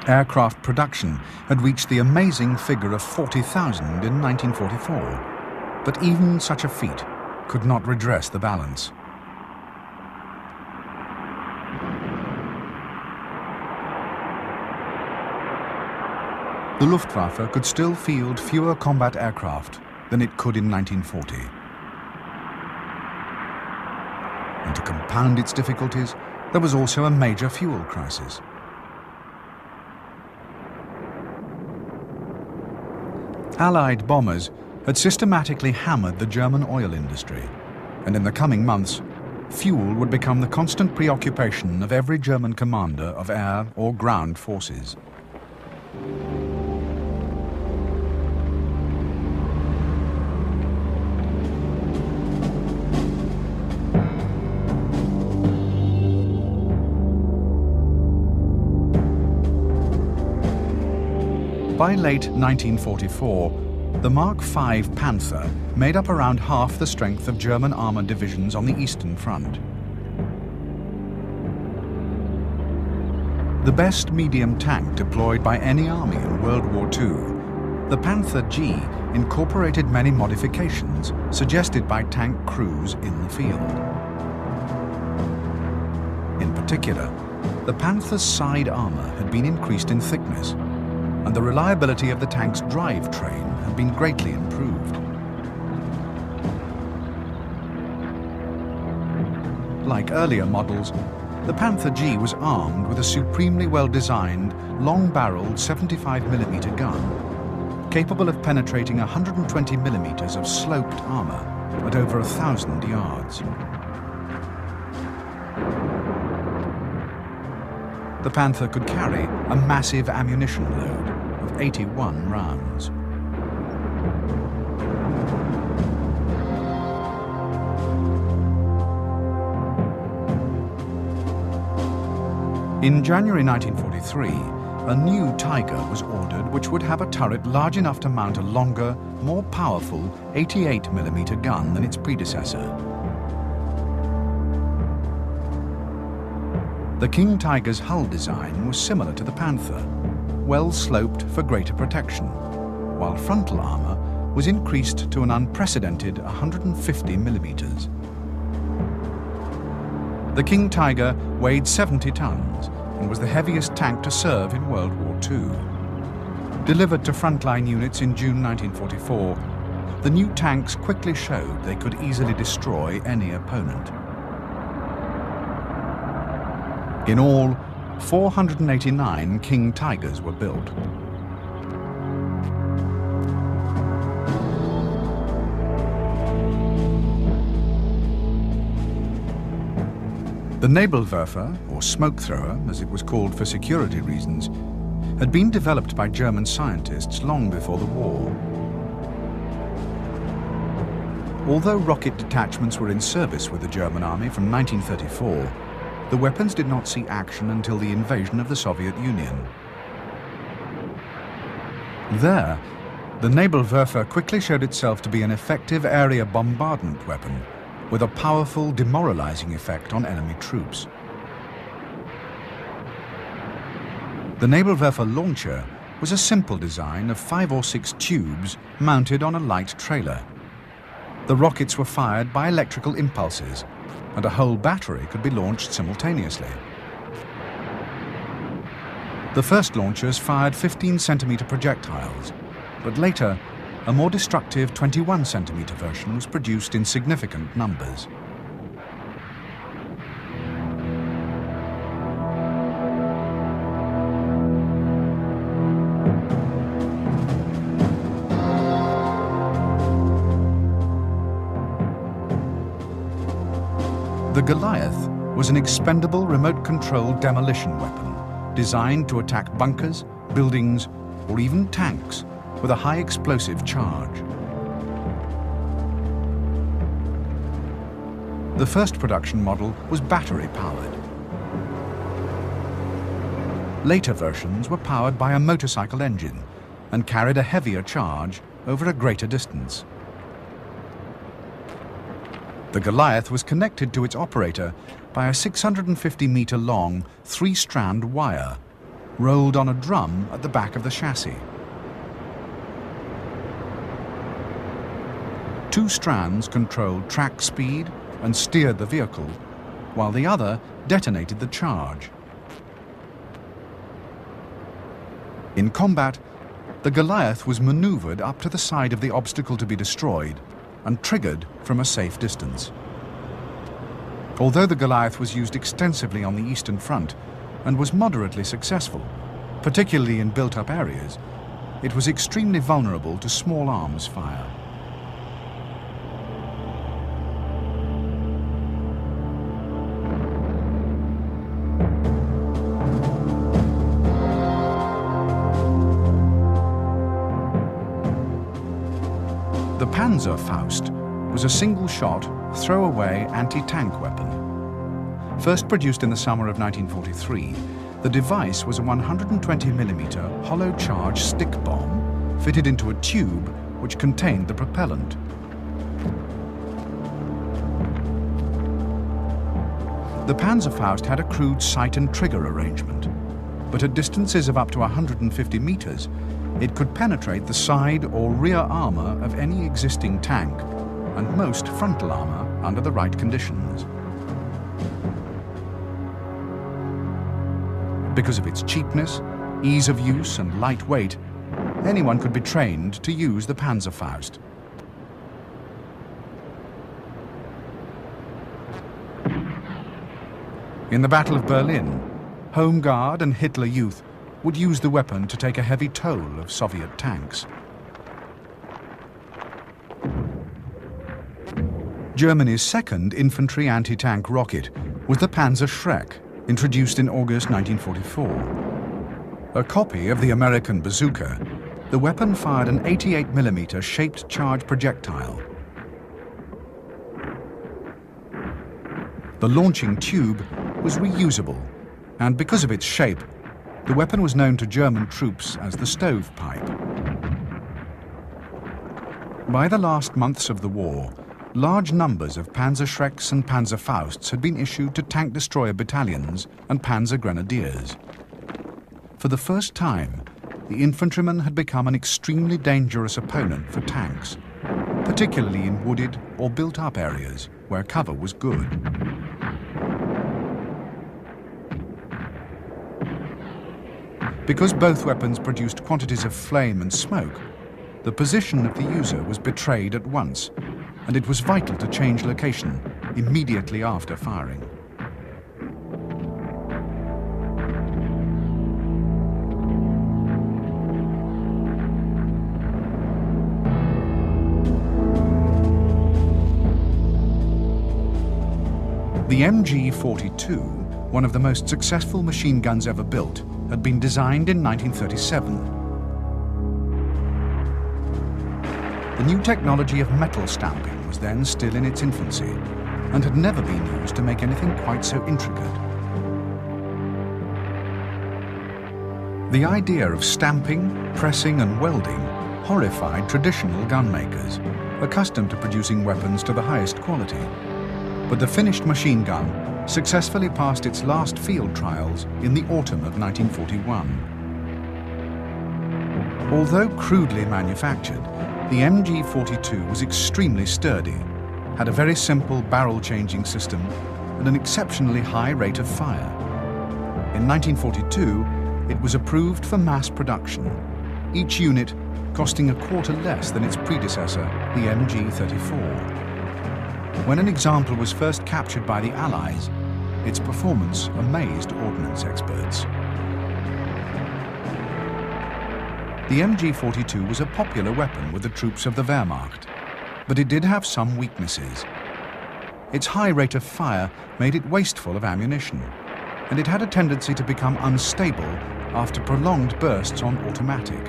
Aircraft production had reached the amazing figure of 40,000 in 1944, but even such a feat could not redress the balance. The Luftwaffe could still field fewer combat aircraft than it could in 1940. And to compound its difficulties, there was also a major fuel crisis. Allied bombers had systematically hammered the German oil industry, and in the coming months, fuel would become the constant preoccupation of every German commander of air or ground forces. By late 1944, the Mark V Panther made up around half the strength of German armoured divisions on the Eastern Front. The best medium tank deployed by any army in World War II, the Panther G incorporated many modifications suggested by tank crews in the field. In particular, the Panther's side armour had been increased in thickness, and the reliability of the tank's drivetrain had been greatly improved. Like earlier models, the Panther G was armed with a supremely well-designed, long-barreled 75mm gun, capable of penetrating 120mm of sloped armour at over 1,000 yards. The Panther could carry a massive ammunition load of 81 rounds. In January 1943, a new Tiger was ordered which would have a turret large enough to mount a longer, more powerful 88mm gun than its predecessor. The King Tiger's hull design was similar to the Panther, well sloped for greater protection, while frontal armour was increased to an unprecedented 150mm. The King Tiger weighed 70 tons and was the heaviest tank to serve in World War II. Delivered to frontline units in June 1944, the new tanks quickly showed they could easily destroy any opponent. In all, 489 King Tigers were built. The Nebelwerfer, or smoke thrower, as it was called for security reasons, had been developed by German scientists long before the war. Although rocket detachments were in service with the German army from 1934, the weapons did not see action until the invasion of the Soviet Union. There, the Nebelwerfer quickly showed itself to be an effective area bombardment weapon with a powerful demoralizing effect on enemy troops. The Nebelwerfer launcher was a simple design of 5 or 6 tubes mounted on a light trailer. The rockets were fired by electrical impulses, and a whole battery could be launched simultaneously. The first launchers fired 15-centimeter projectiles, but later, a more destructive 21-centimeter version was produced in significant numbers. The Goliath was an expendable remote-controlled demolition weapon designed to attack bunkers, buildings, or even tanks with a high explosive charge. The first production model was battery-powered. Later versions were powered by a motorcycle engine and carried a heavier charge over a greater distance. The Goliath was connected to its operator by a 650-meter-long 3-strand wire rolled on a drum at the back of the chassis. 2 strands controlled track speed and steered the vehicle, while the other detonated the charge. In combat, the Goliath was maneuvered up to the side of the obstacle to be destroyed and triggered from a safe distance. Although the Goliath was used extensively on the Eastern Front and was moderately successful, particularly in built-up areas, it was extremely vulnerable to small arms fire. The Panzerfaust was a single-shot, throwaway anti-tank weapon. First produced in the summer of 1943, the device was a 120mm hollow charge stick bomb fitted into a tube which contained the propellant. The Panzerfaust had a crude sight and trigger arrangement, but at distances of up to 150 meters, it could penetrate the side or rear armor of any existing tank and most frontal armor under the right conditions. Because of its cheapness, ease of use and light weight, anyone could be trained to use the Panzerfaust. In the Battle of Berlin, Home Guard and Hitler Youth would use the weapon to take a heavy toll of Soviet tanks. Germany's second infantry anti-tank rocket was the Panzer Schreck, introduced in August 1944. A copy of the American bazooka, the weapon fired an 88mm shaped charge projectile. The launching tube was reusable, and because of its shape, the weapon was known to German troops as the stovepipe. By the last months of the war, large numbers of Panzer Schrecks and Panzerfausts had been issued to tank destroyer battalions and Panzer Grenadiers. For the first time, the infantryman had become an extremely dangerous opponent for tanks, particularly in wooded or built-up areas where cover was good. Because both weapons produced quantities of flame and smoke, the position of the user was betrayed at once, and it was vital to change location immediately after firing. The MG-42, one of the most successful machine guns ever built, had been designed in 1937. The new technology of metal stamping was then still in its infancy and had never been used to make anything quite so intricate. The idea of stamping, pressing and welding horrified traditional gunmakers, accustomed to producing weapons to the highest quality. But the finished machine gun successfully passed its last field trials in the autumn of 1941. Although crudely manufactured, the MG42 was extremely sturdy, had a very simple barrel-changing system and an exceptionally high rate of fire. In 1942, it was approved for mass production, each unit costing a quarter less than its predecessor, the MG34. When an example was first captured by the Allies, its performance amazed ordnance experts. The MG42 was a popular weapon with the troops of the Wehrmacht, but it did have some weaknesses. Its high rate of fire made it wasteful of ammunition, and it had a tendency to become unstable after prolonged bursts on automatic.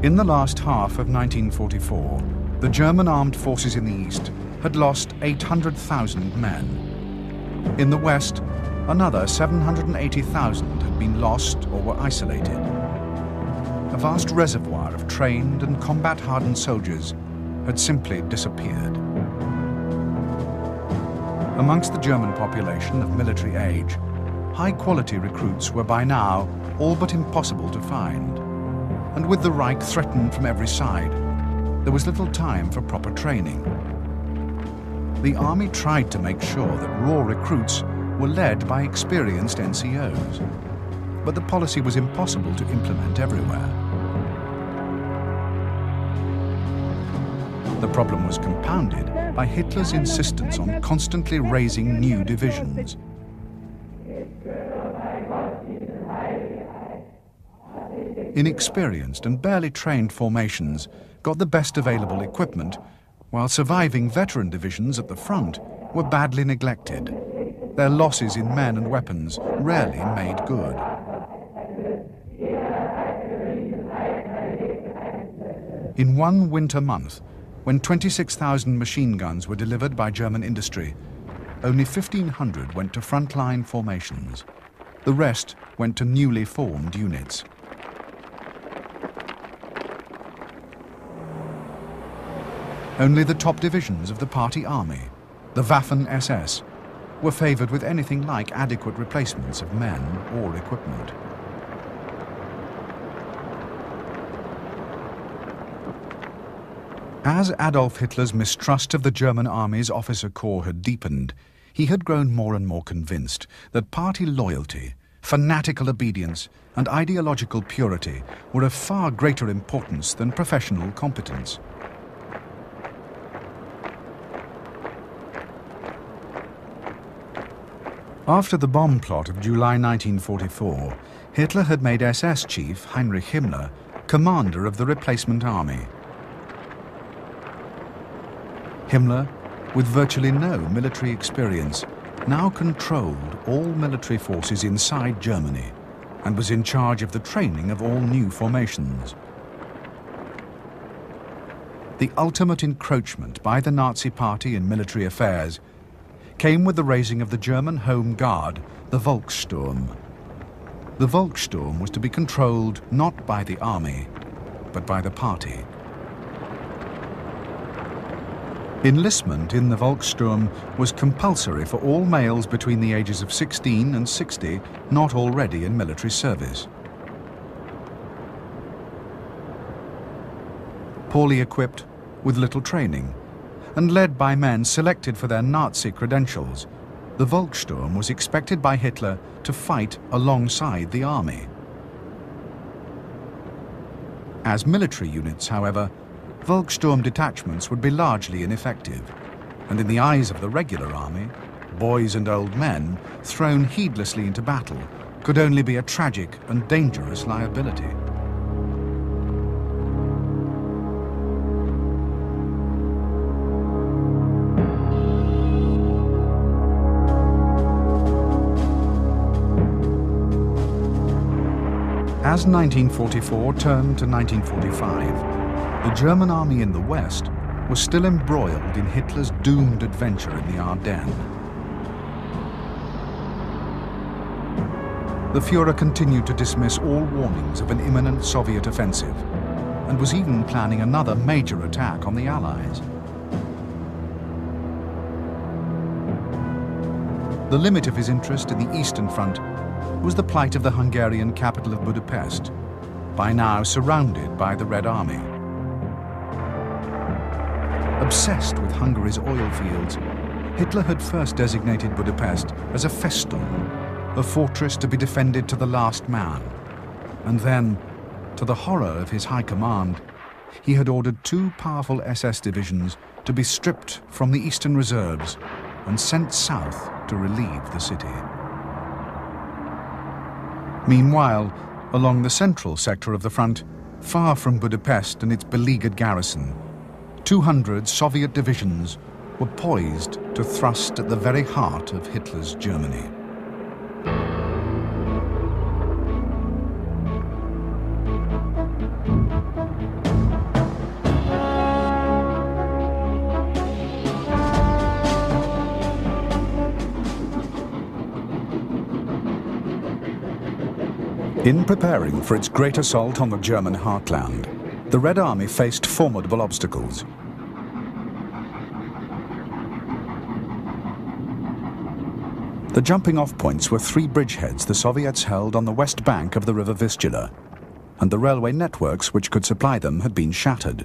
In the last half of 1944, the German armed forces in the East had lost 800,000 men. In the West, another 780,000 had been lost or were isolated. A vast reservoir of trained and combat-hardened soldiers had simply disappeared. Amongst the German population of military age, high-quality recruits were by now all but impossible to find. And with the Reich threatened from every side, there was little time for proper training. The army tried to make sure that raw recruits were led by experienced NCOs, but the policy was impossible to implement everywhere. The problem was compounded by Hitler's insistence on constantly raising new divisions. Inexperienced and barely trained formations got the best available equipment, while surviving veteran divisions at the front were badly neglected. Their losses in men and weapons rarely made good. In one winter month, when 26,000 machine guns were delivered by German industry, only 1,500 went to frontline formations. The rest went to newly formed units. Only the top divisions of the party army, the Waffen-SS, were favored with anything like adequate replacements of men or equipment. As Adolf Hitler's mistrust of the German army's officer corps had deepened, he had grown more and more convinced that party loyalty, fanatical obedience, and ideological purity were of far greater importance than professional competence. After the bomb plot of July 1944, Hitler had made SS chief Heinrich Himmler commander of the replacement army. Himmler, with virtually no military experience, now controlled all military forces inside Germany and was in charge of the training of all new formations. The ultimate encroachment by the Nazi Party in military affairs came with the raising of the German Home Guard, the Volkssturm. The Volkssturm was to be controlled not by the army, but by the party. Enlistment in the Volkssturm was compulsory for all males between the ages of 16 and 60 not already in military service. Poorly equipped, with little training, and led by men selected for their Nazi credentials, the Volkssturm was expected by Hitler to fight alongside the army. As military units, however, Volkssturm detachments would be largely ineffective, and in the eyes of the regular army, boys and old men thrown heedlessly into battle could only be a tragic and dangerous liability. As 1944 turned to 1945, the German army in the West was still embroiled in Hitler's doomed adventure in the Ardennes. The Führer continued to dismiss all warnings of an imminent Soviet offensive and was even planning another major attack on the Allies. The limit of his interest in the Eastern Front was the plight of the Hungarian capital of Budapest, by now surrounded by the Red Army. Obsessed with Hungary's oil fields, Hitler had first designated Budapest as a Festung, a fortress to be defended to the last man. And then, to the horror of his high command, he had ordered 2 powerful SS divisions to be stripped from the eastern reserves and sent south to relieve the city. Meanwhile, along the central sector of the front, far from Budapest and its beleaguered garrison, 200 Soviet divisions were poised to thrust at the very heart of Hitler's Germany. In preparing for its great assault on the German heartland, the Red Army faced formidable obstacles. The jumping-off points were 3 bridgeheads the Soviets held on the west bank of the river Vistula, and the railway networks which could supply them had been shattered.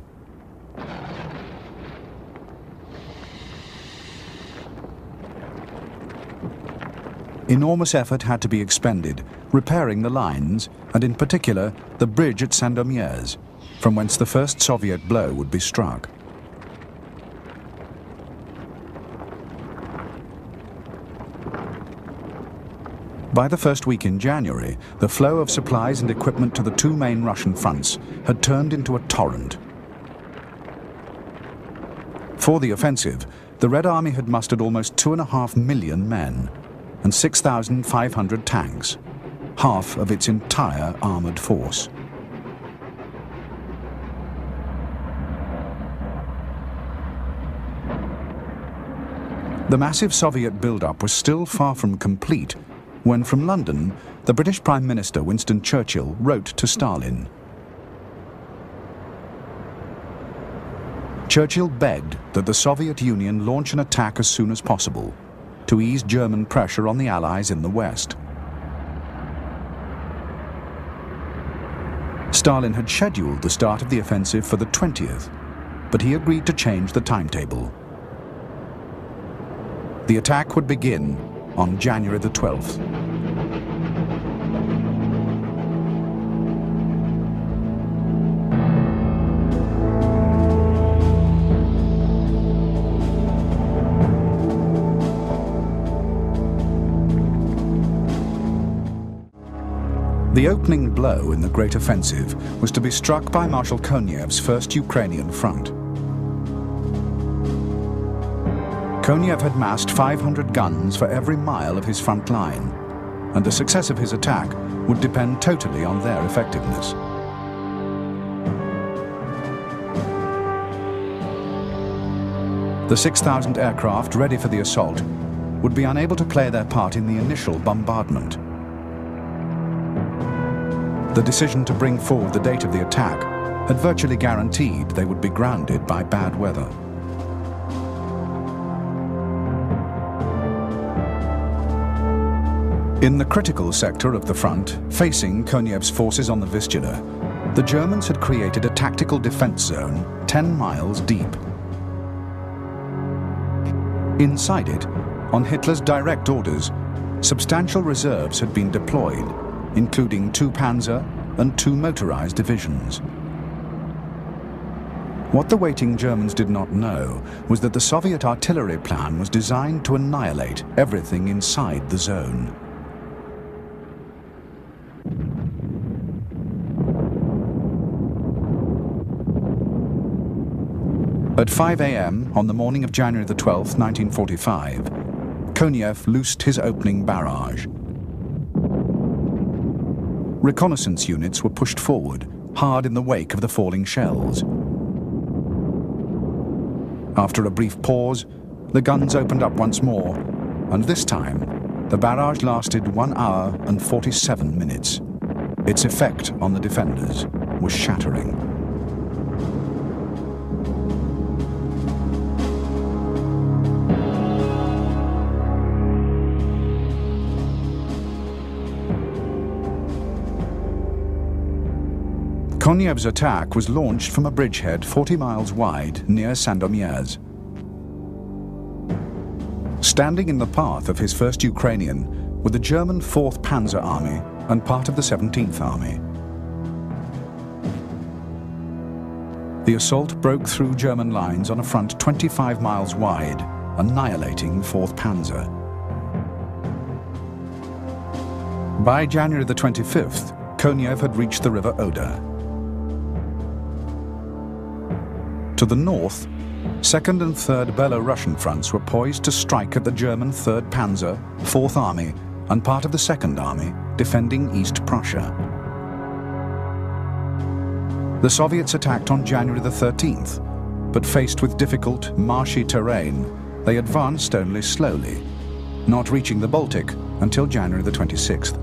Enormous effort had to be expended repairing the lines, and in particular the bridge at Sandomierz, from whence the first Soviet blow would be struck. By the first week in January, the flow of supplies and equipment to the 2 main Russian fronts had turned into a torrent. For the offensive, the Red Army had mustered almost 2.5 million men and 6,500 tanks, half of its entire armoured force. The massive Soviet build-up was still far from complete when, from London, the British Prime Minister Winston Churchill wrote to Stalin. Churchill begged that the Soviet Union launch an attack as soon as possible to ease German pressure on the Allies in the West. Stalin had scheduled the start of the offensive for the 20th, but he agreed to change the timetable. The attack would begin on January the 12th. The opening blow in the Great Offensive was to be struck by Marshal Konev's First Ukrainian Front. Konev had massed 500 guns for every mile of his front line, and the success of his attack would depend totally on their effectiveness. The 6,000 aircraft ready for the assault would be unable to play their part in the initial bombardment. The decision to bring forward the date of the attack had virtually guaranteed they would be grounded by bad weather. In the critical sector of the front, facing Konev's forces on the Vistula, the Germans had created a tactical defense zone 10 miles deep. Inside it, on Hitler's direct orders, substantial reserves had been deployed, including 2 Panzer and 2 motorized divisions. What the waiting Germans did not know was that the Soviet artillery plan was designed to annihilate everything inside the zone. At 5 a.m. on the morning of January the 12th, 1945, Konev loosed his opening barrage. reconnaissance units were pushed forward, hard in the wake of the falling shells. After a brief pause, the guns opened up once more, and this time, the barrage lasted 1 hour and 47 minutes. Its effect on the defenders was shattering. Konev's attack was launched from a bridgehead 40 miles wide near Sandomierz. Standing in the path of his 1st Ukrainian were the German 4th Panzer Army and part of the 17th Army. The assault broke through German lines on a front 25 miles wide, annihilating 4th Panzer. By January the 25th, Konev had reached the River Oder. To the north, 2nd and 3rd Belarusian fronts were poised to strike at the German 3rd Panzer, 4th Army, and part of the 2nd Army, defending East Prussia. The Soviets attacked on January the 13th, but faced with difficult, marshy terrain, they advanced only slowly, not reaching the Baltic until January the 26th.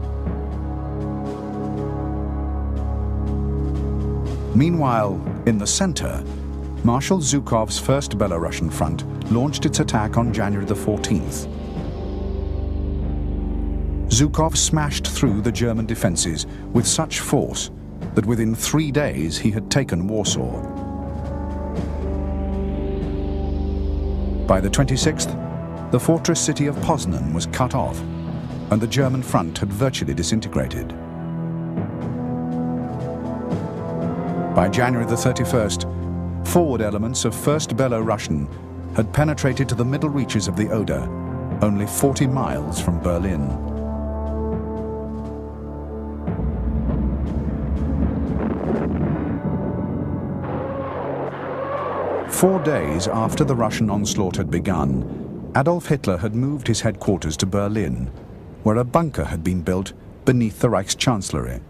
Meanwhile, in the center, Marshal Zhukov's 1st Belarusian front launched its attack on January the 14th. Zhukov smashed through the German defenses with such force that within 3 days he had taken Warsaw. By the 26th, the fortress city of Poznan was cut off, and the German front had virtually disintegrated. By January the 31st, forward elements of 1st Belarusian had penetrated to the middle reaches of the Oder, only 40 miles from Berlin. Four days after the Russian onslaught had begun, Adolf Hitler had moved his headquarters to Berlin, where a bunker had been built beneath the Reichschancellery.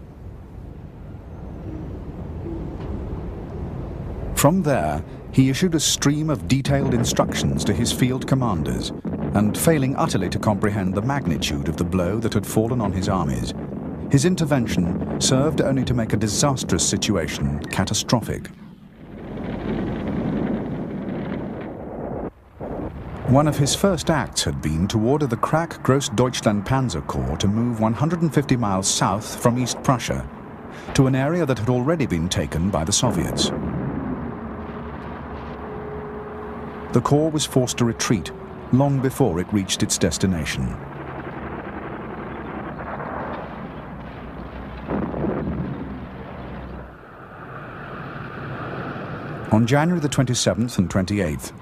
From there, he issued a stream of detailed instructions to his field commanders, and failing utterly to comprehend the magnitude of the blow that had fallen on his armies, his intervention served only to make a disastrous situation catastrophic. One of his first acts had been to order the Krak-Grossdeutschland Panzer Corps to move 150 miles south from East Prussia, to an area that had already been taken by the Soviets. The Corps was forced to retreat long before it reached its destination. On January the 27th and 28th,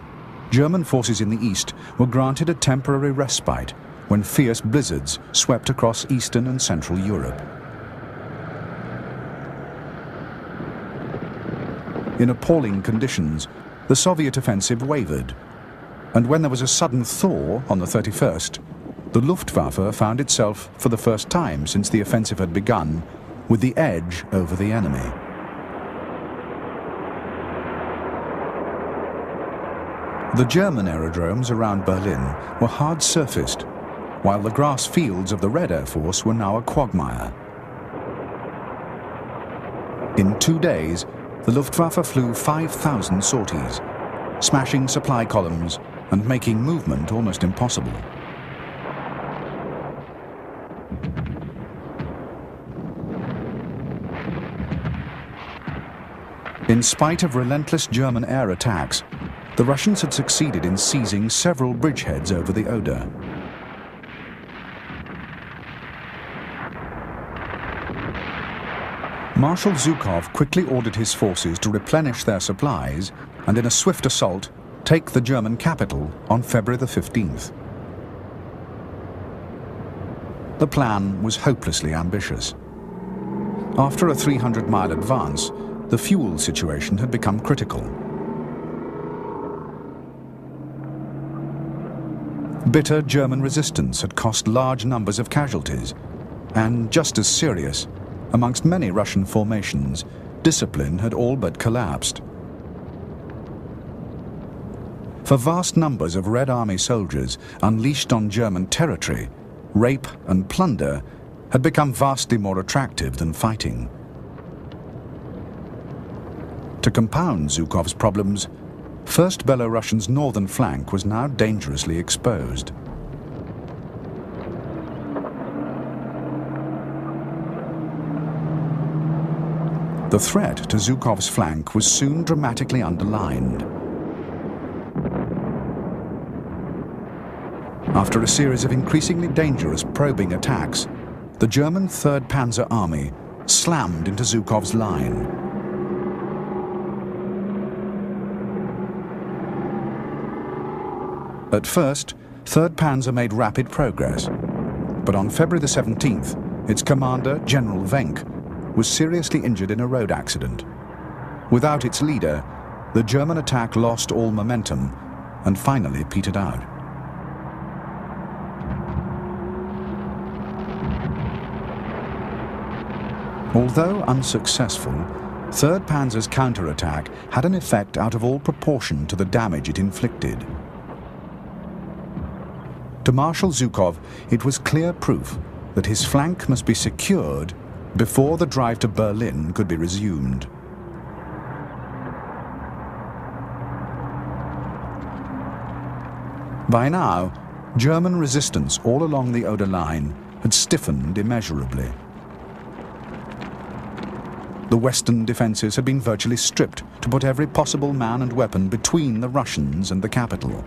German forces in the east were granted a temporary respite when fierce blizzards swept across Eastern and Central Europe. In appalling conditions, the Soviet offensive wavered, and when there was a sudden thaw on the 31st, the Luftwaffe found itself, for the first time since the offensive had begun, with the edge over the enemy. The German aerodromes around Berlin were hard-surfaced, while the grass fields of the Red Air Force were now a quagmire. In 2 days, the Luftwaffe flew 5,000 sorties, smashing supply columns and making movement almost impossible. In spite of relentless German air attacks, the Russians had succeeded in seizing several bridgeheads over the Oder. Marshal Zhukov quickly ordered his forces to replenish their supplies and, in a swift assault, take the German capital on February the 15th. The plan was hopelessly ambitious. After a 300-mile advance, the fuel situation had become critical. Bitter German resistance had cost large numbers of casualties, and just as serious, amongst many Russian formations, discipline had all but collapsed. For vast numbers of Red Army soldiers unleashed on German territory, rape and plunder had become vastly more attractive than fighting. To compound Zhukov's problems, 1st Belorussian's northern flank was now dangerously exposed. The threat to Zhukov's flank was soon dramatically underlined. After a series of increasingly dangerous probing attacks, the German 3rd Panzer Army slammed into Zhukov's line. At first, 3rd Panzer made rapid progress, but on February the 17th, its commander, General Wenck, was seriously injured in a road accident. Without its leader, the German attack lost all momentum and finally petered out. Although unsuccessful, 3rd Panzer's counterattack had an effect out of all proportion to the damage it inflicted. To Marshal Zhukov, it was clear proof that his flank must be secured before the drive to Berlin could be resumed. By now, German resistance all along the Oder line had stiffened immeasurably. The western defences had been virtually stripped to put every possible man and weapon between the Russians and the capital.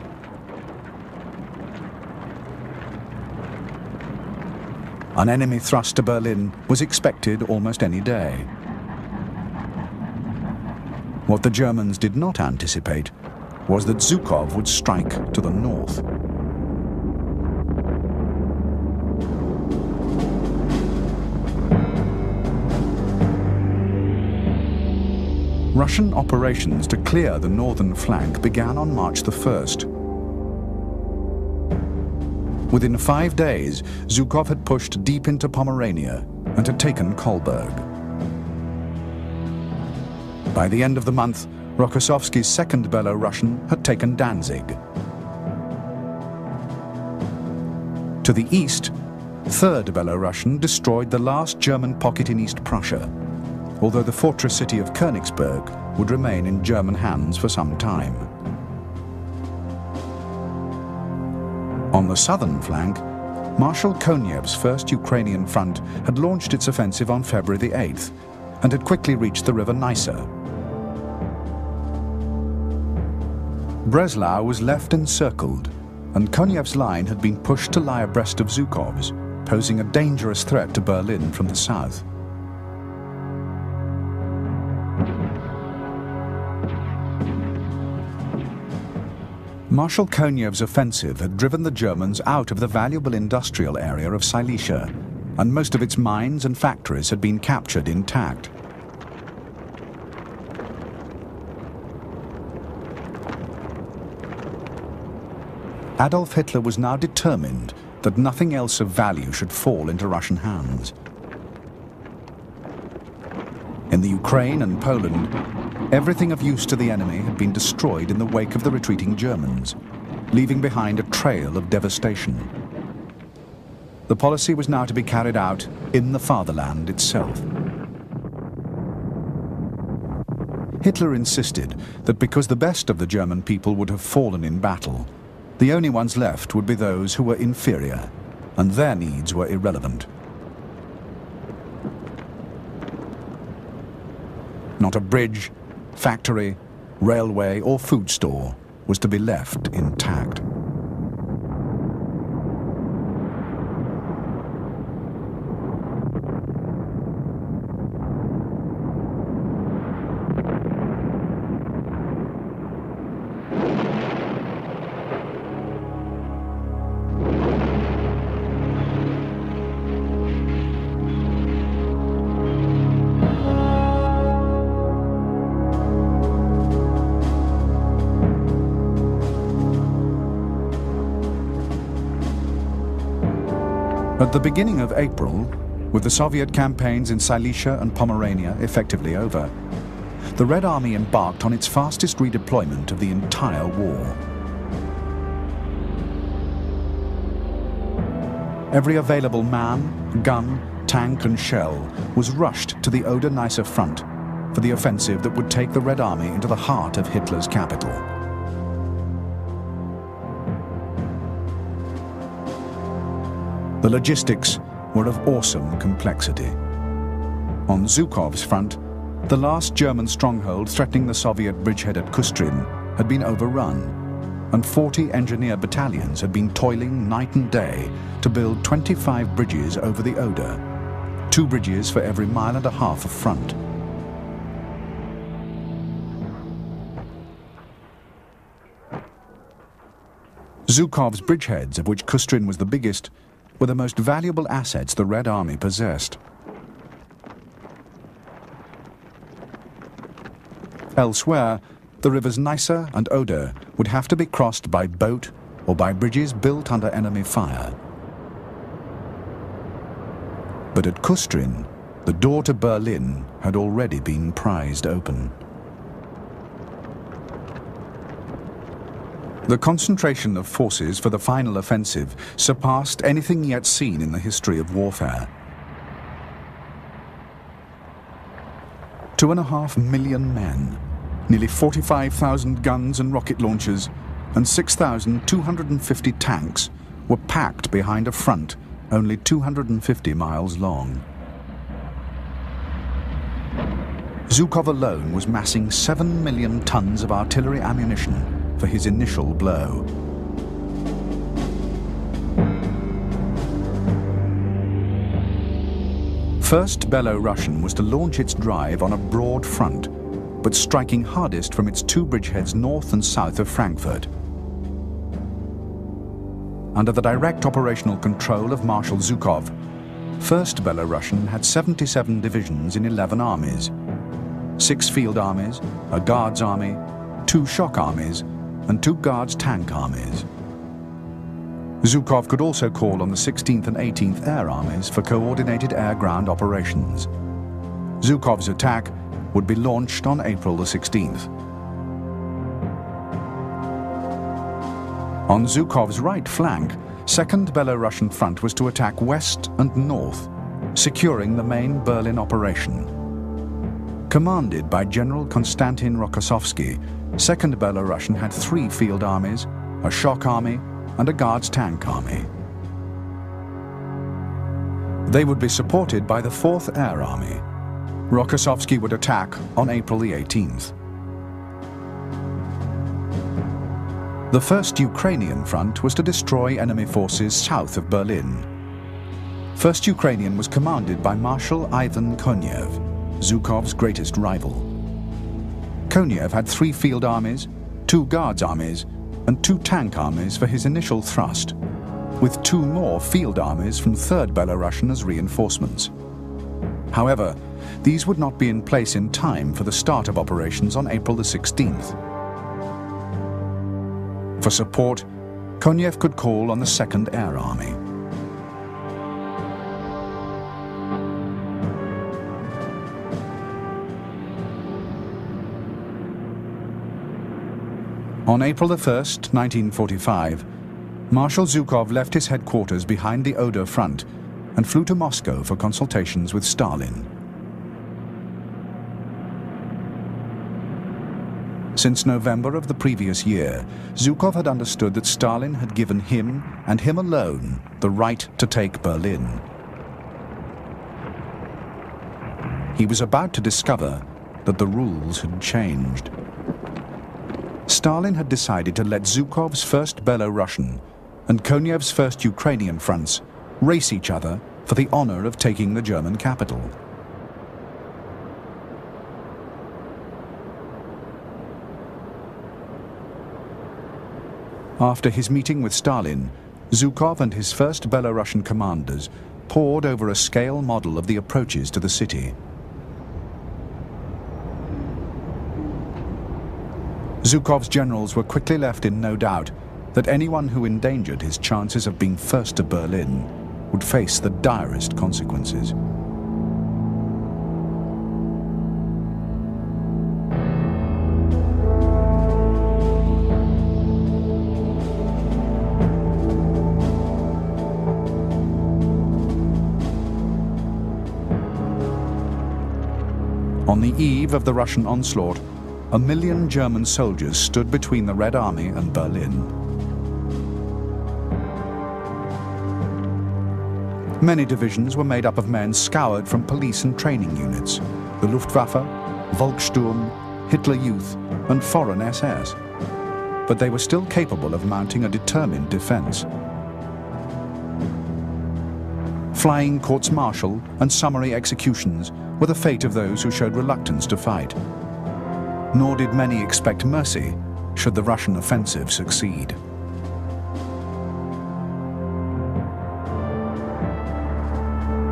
An enemy thrust to Berlin was expected almost any day. What the Germans did not anticipate was that Zhukov would strike to the north. Russian operations to clear the northern flank began on March the 1st. Within 5 days, Zhukov had pushed deep into Pomerania and had taken Kolberg. By the end of the month, Rokossovsky's 2nd Belorussian had taken Danzig. To the east, 3rd Belorussian destroyed the last German pocket in East Prussia, although the fortress city of Königsberg would remain in German hands for some time. On the southern flank, Marshal Konev's 1st Ukrainian Front had launched its offensive on February the 8th and had quickly reached the river Neisse. Breslau was left encircled, and Konev's line had been pushed to lie abreast of Zhukov's, posing a dangerous threat to Berlin from the south. Marshal Konev's offensive had driven the Germans out of the valuable industrial area of Silesia, and most of its mines and factories had been captured intact. Adolf Hitler was now determined that nothing else of value should fall into Russian hands. In the Ukraine and Poland, everything of use to the enemy had been destroyed in the wake of the retreating Germans, leaving behind a trail of devastation. The policy was now to be carried out in the fatherland itself. Hitler insisted that because the best of the German people would have fallen in battle, the only ones left would be those who were inferior, and their needs were irrelevant. Not a bridge, factory, railway, or food store was to be left intact. At the beginning of April, With the Soviet campaigns in Silesia and Pomerania effectively over, the Red Army embarked on its fastest redeployment of the entire war. Every available man, gun, tank and shell was rushed to the Oder-Neisse front for the offensive that would take the Red Army into the heart of Hitler's capital. The logistics were of awesome complexity. On Zhukov's front, the last German stronghold threatening the Soviet bridgehead at Kustrin had been overrun, and 40 engineer battalions had been toiling night and day to build 25 bridges over the Oder, 2 bridges for every mile and a half of front. Zhukov's bridgeheads, of which Kustrin was the biggest, were the most valuable assets the Red Army possessed. Elsewhere, the rivers Neisse and Oder would have to be crossed by boat or by bridges built under enemy fire. But at Kustrin, the door to Berlin had already been prized open. The concentration of forces for the final offensive surpassed anything yet seen in the history of warfare. 2.5 million men, nearly 45,000 guns and rocket launchers, and 6,250 tanks were packed behind a front only 250 miles long. Zhukov alone was massing 7 million tons of artillery ammunition for his initial blow. First Belo-Russian was to launch its drive on a broad front, but striking hardest from its 2 bridgeheads north and south of Frankfurt. Under the direct operational control of Marshal Zhukov, First Belo-Russian had 77 divisions in 11 armies, 6 field armies, a guards army, 2 shock armies, and 2 guards tank armies. Zhukov could also call on the 16th and 18th Air Armies for coordinated air-ground operations. Zhukov's attack would be launched on April the 16th. On Zhukov's right flank, 2nd Belo-Russian Front was to attack west and north, securing the main Berlin operation. Commanded by General Konstantin Rokossovsky, 2nd Belo-Russian had 3 field armies, a shock army, and a guards tank army. They would be supported by the 4th Air Army. Rokossovsky would attack on April the 18th. The 1st Ukrainian Front was to destroy enemy forces south of Berlin. 1st Ukrainian was commanded by Marshal Ivan Konev, Zhukov's greatest rival. Konev had 3 field armies, 2 guards armies, and 2 tank armies for his initial thrust, with 2 more field armies from 3rd Belo-Russian as reinforcements. However, these would not be in place in time for the start of operations on April the 16th. For support, Konev could call on the 2nd Air Army. On April the 1st, 1945, Marshal Zhukov left his headquarters behind the Oder front and flew to Moscow for consultations with Stalin. Since November of the previous year, Zhukov had understood that Stalin had given him, and him alone, the right to take Berlin. He was about to discover that the rules had changed. Stalin had decided to let Zhukov's 1st Belo-Russian and Konev's 1st Ukrainian fronts race each other for the honor of taking the German capital. After his meeting with Stalin, Zhukov and his 1st Belo-Russian commanders pored over a scale model of the approaches to the city. Zhukov's generals were quickly left in no doubt that anyone who endangered his chances of being first to Berlin would face the direst consequences. On the eve of the Russian onslaught, 1 million German soldiers stood between the Red Army and Berlin. Many divisions were made up of men scoured from police and training units, the Luftwaffe, Volkssturm, Hitler Youth, and foreign SS. But they were still capable of mounting a determined defense. Flying courts-martial and summary executions were the fate of those who showed reluctance to fight. Nor did many expect mercy should the Russian offensive succeed.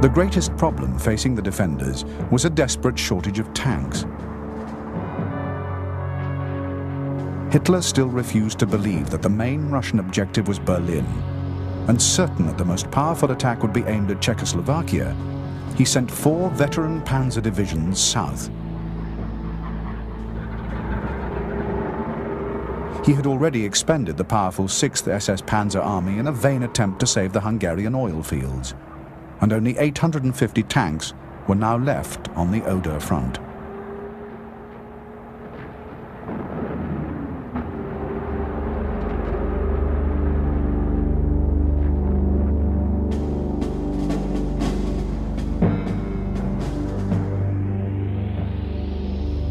The greatest problem facing the defenders was a desperate shortage of tanks. Hitler still refused to believe that the main Russian objective was Berlin, and certain that the most powerful attack would be aimed at Czechoslovakia, he sent 4 veteran panzer divisions south. He had already expended the powerful 6th SS Panzer Army in a vain attempt to save the Hungarian oil fields, and only 850 tanks were now left on the Oder front.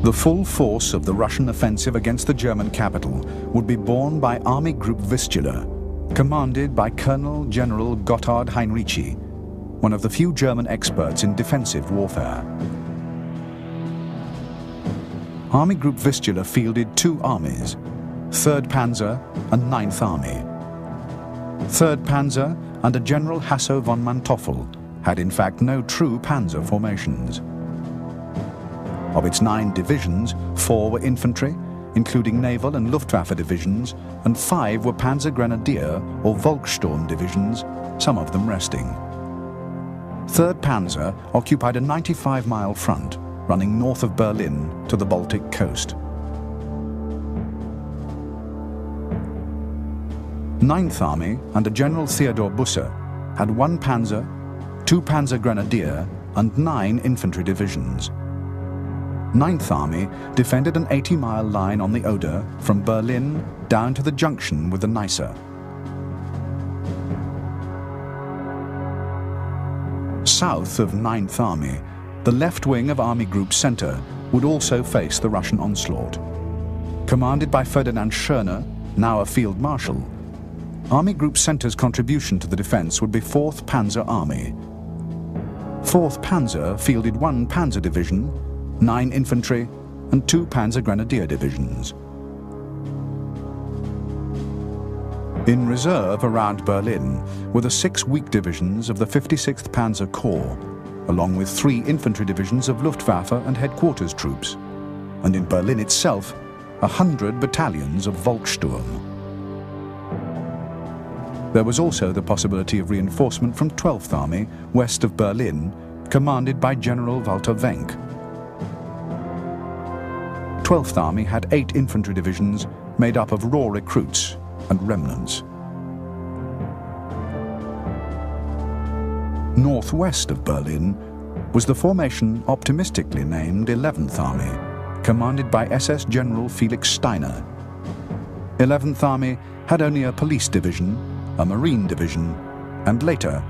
The full force of the Russian offensive against the German capital would be borne by Army Group Vistula, commanded by Colonel General Gotthard Heinrici, one of the few German experts in defensive warfare. Army Group Vistula fielded 2 armies, 3rd Panzer and 9th Army. 3rd Panzer under General Hasso von Manteuffel had in fact no true panzer formations. Of its 9 divisions, 4 were infantry, including naval and Luftwaffe divisions, and 5 were Panzer Grenadier or Volkssturm divisions, some of them resting. 3rd Panzer occupied a 95-mile front running north of Berlin to the Baltic coast. 9th Army under General Theodor Busse had 1 Panzer, 2 Panzer Grenadier and 9 infantry divisions. 9th Army defended an 80-mile line on the Oder from Berlin down to the junction with the Neisse. South of 9th Army, the left wing of Army Group Center would also face the Russian onslaught. Commanded by Ferdinand Schörner, now a field marshal, Army Group Center's contribution to the defense would be 4th Panzer Army. 4th Panzer fielded 1 Panzer Division, 9 infantry and 2 Panzer Grenadier divisions. In reserve around Berlin were the 6 weak divisions of the 56th Panzer Corps, along with 3 infantry divisions of Luftwaffe and headquarters troops, and in Berlin itself 100 battalions of Volkssturm. There was also the possibility of reinforcement from 12th Army west of Berlin, commanded by General Walter Wenck. 12th Army had 8 infantry divisions made up of raw recruits and remnants. Northwest of Berlin was the formation optimistically named 11th Army, commanded by SS General Felix Steiner. 11th Army had only a police division, a marine division, and later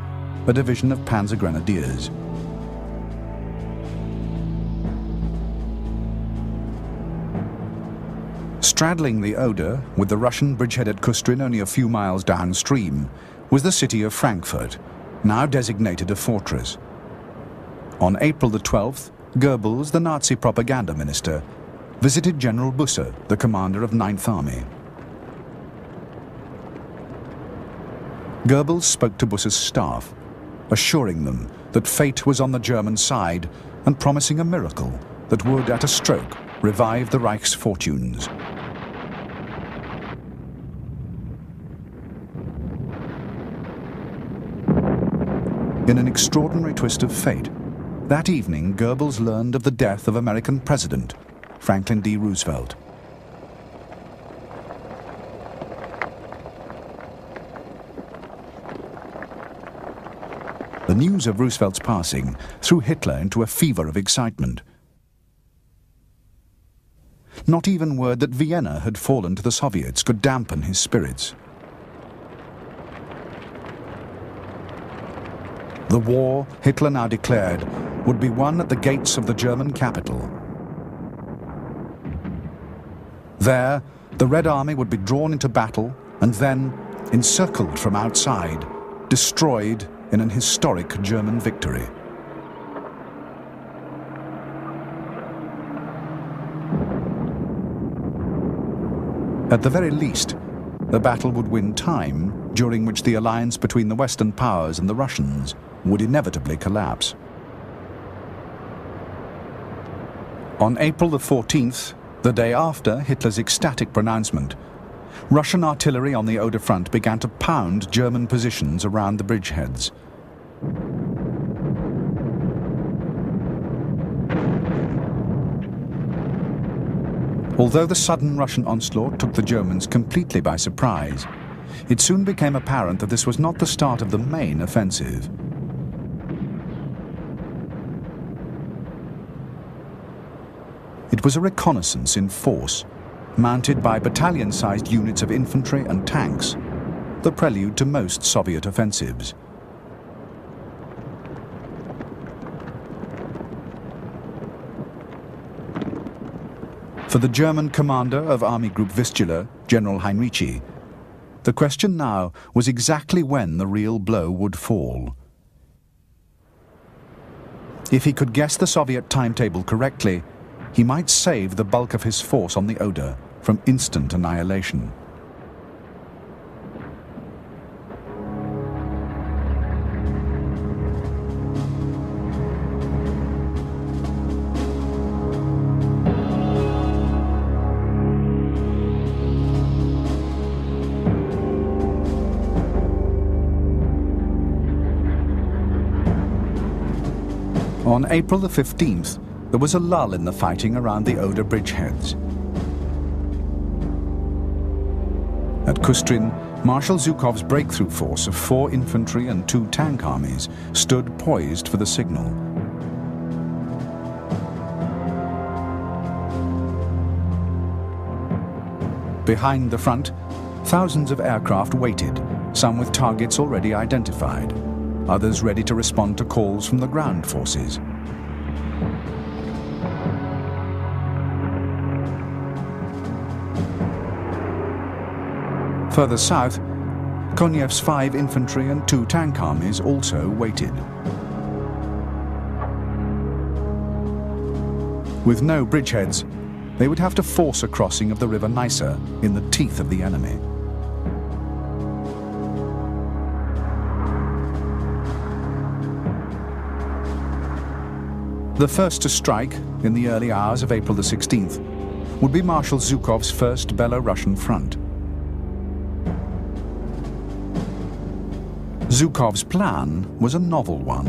a division of Panzer Grenadiers. Straddling the Oder, with the Russian bridgehead at Kustrin only a few miles downstream, was the city of Frankfurt, now designated a fortress. On April the 12th, Goebbels, the Nazi propaganda minister, visited General Busse, the commander of 9th Army. Goebbels spoke to Busse's staff, assuring them that fate was on the German side and promising a miracle that would, at a stroke, revive the Reich's fortunes. In an extraordinary twist of fate, that evening Goebbels learned of the death of American President Franklin D. Roosevelt. The news of Roosevelt's passing threw Hitler into a fever of excitement. Not even word that Vienna had fallen to the Soviets could dampen his spirits. The war, Hitler now declared, would be won at the gates of the German capital. There, the Red Army would be drawn into battle and then, encircled from outside, destroyed in an historic German victory. At the very least, the battle would win time, during which the alliance between the Western powers and the Russians would inevitably collapse. On April the 14th, the day after Hitler's ecstatic pronouncement, Russian artillery on the Oder front began to pound German positions around the bridgeheads. Although the sudden Russian onslaught took the Germans completely by surprise, it soon became apparent that this was not the start of the main offensive. It was a reconnaissance in force, mounted by battalion-sized units of infantry and tanks, the prelude to most Soviet offensives. For the German commander of Army Group Vistula, General Heinrici, the question now was exactly when the real blow would fall. If he could guess the Soviet timetable correctly, he might save the bulk of his force on the Oder from instant annihilation. On April the 15th, there was a lull in the fighting around the Oder bridgeheads. At Kustrin, Marshal Zhukov's breakthrough force of 4 infantry and 2 tank armies stood poised for the signal. Behind the front, thousands of aircraft waited, some with targets already identified, others ready to respond to calls from the ground forces. Further south, Konev's 5 infantry and 2 tank armies also waited. With no bridgeheads, they would have to force a crossing of the river Neisse in the teeth of the enemy. The first to strike, in the early hours of April the 16th, would be Marshal Zhukov's first Belo-Russian front. Zhukov's plan was a novel one.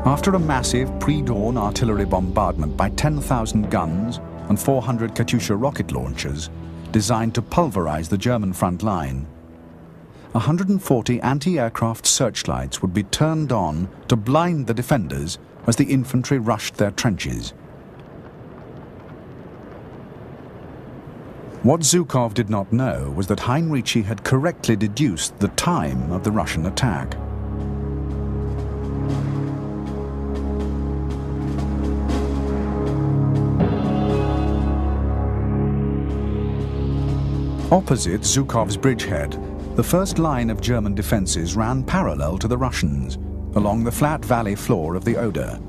After a massive pre-dawn artillery bombardment by 10,000 guns and 400 Katyusha rocket launchers designed to pulverize the German front line, 140 anti-aircraft searchlights would be turned on to blind the defenders as the infantry rushed their trenches. What Zhukov did not know was that Heinrici had correctly deduced the time of the Russian attack. Opposite Zhukov's bridgehead, the first line of German defenses ran parallel to the Russians, along the flat valley floor of the Oder.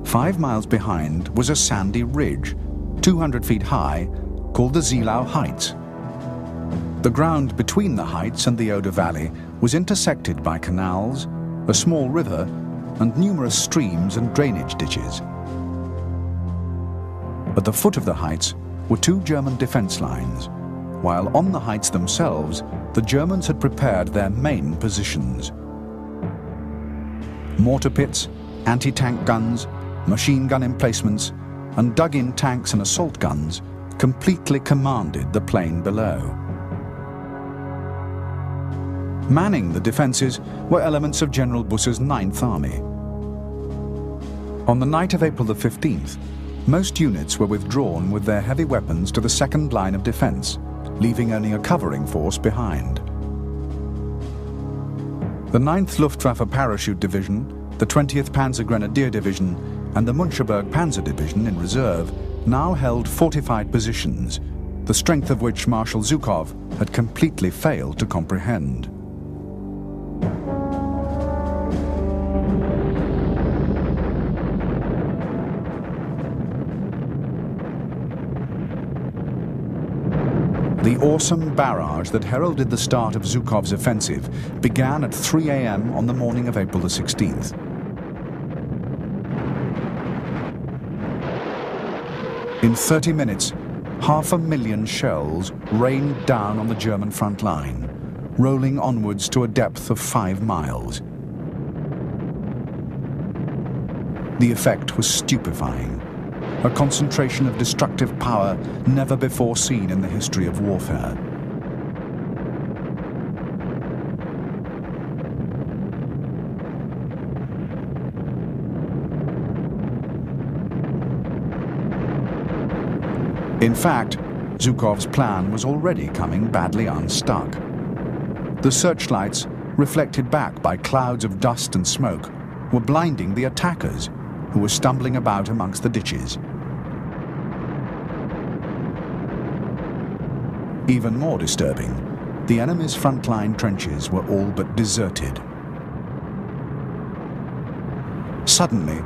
5 miles behind was a sandy ridge, 200 feet high, called the Zielau Heights. The ground between the heights and the Oder Valley was intersected by canals, a small river, and numerous streams and drainage ditches. At the foot of the heights were 2 German defense lines, while on the heights themselves, the Germans had prepared their main positions. Mortar pits, anti-tank guns, machine gun emplacements, and dug-in tanks and assault guns completely commanded the plain below. Manning the defences were elements of General Busse's 9th Army. On the night of April the 15th, most units were withdrawn with their heavy weapons to the second line of defence, leaving only a covering force behind. The 9th Luftwaffe Parachute Division, the 20th Panzer Grenadier Division, and the Müncheberg Panzer Division in reserve now held fortified positions, the strength of which Marshal Zhukov had completely failed to comprehend. The awesome barrage that heralded the start of Zhukov's offensive began at 3 a.m. on the morning of April the 16th. In 30 minutes, 500,000 shells rained down on the German front line, rolling onwards to a depth of 5 miles. The effect was stupefying, a concentration of destructive power never before seen in the history of warfare. In fact, Zhukov's plan was already coming badly unstuck. The searchlights, reflected back by clouds of dust and smoke, were blinding the attackers, who were stumbling about amongst the ditches. Even more disturbing, the enemy's frontline trenches were all but deserted. Suddenly,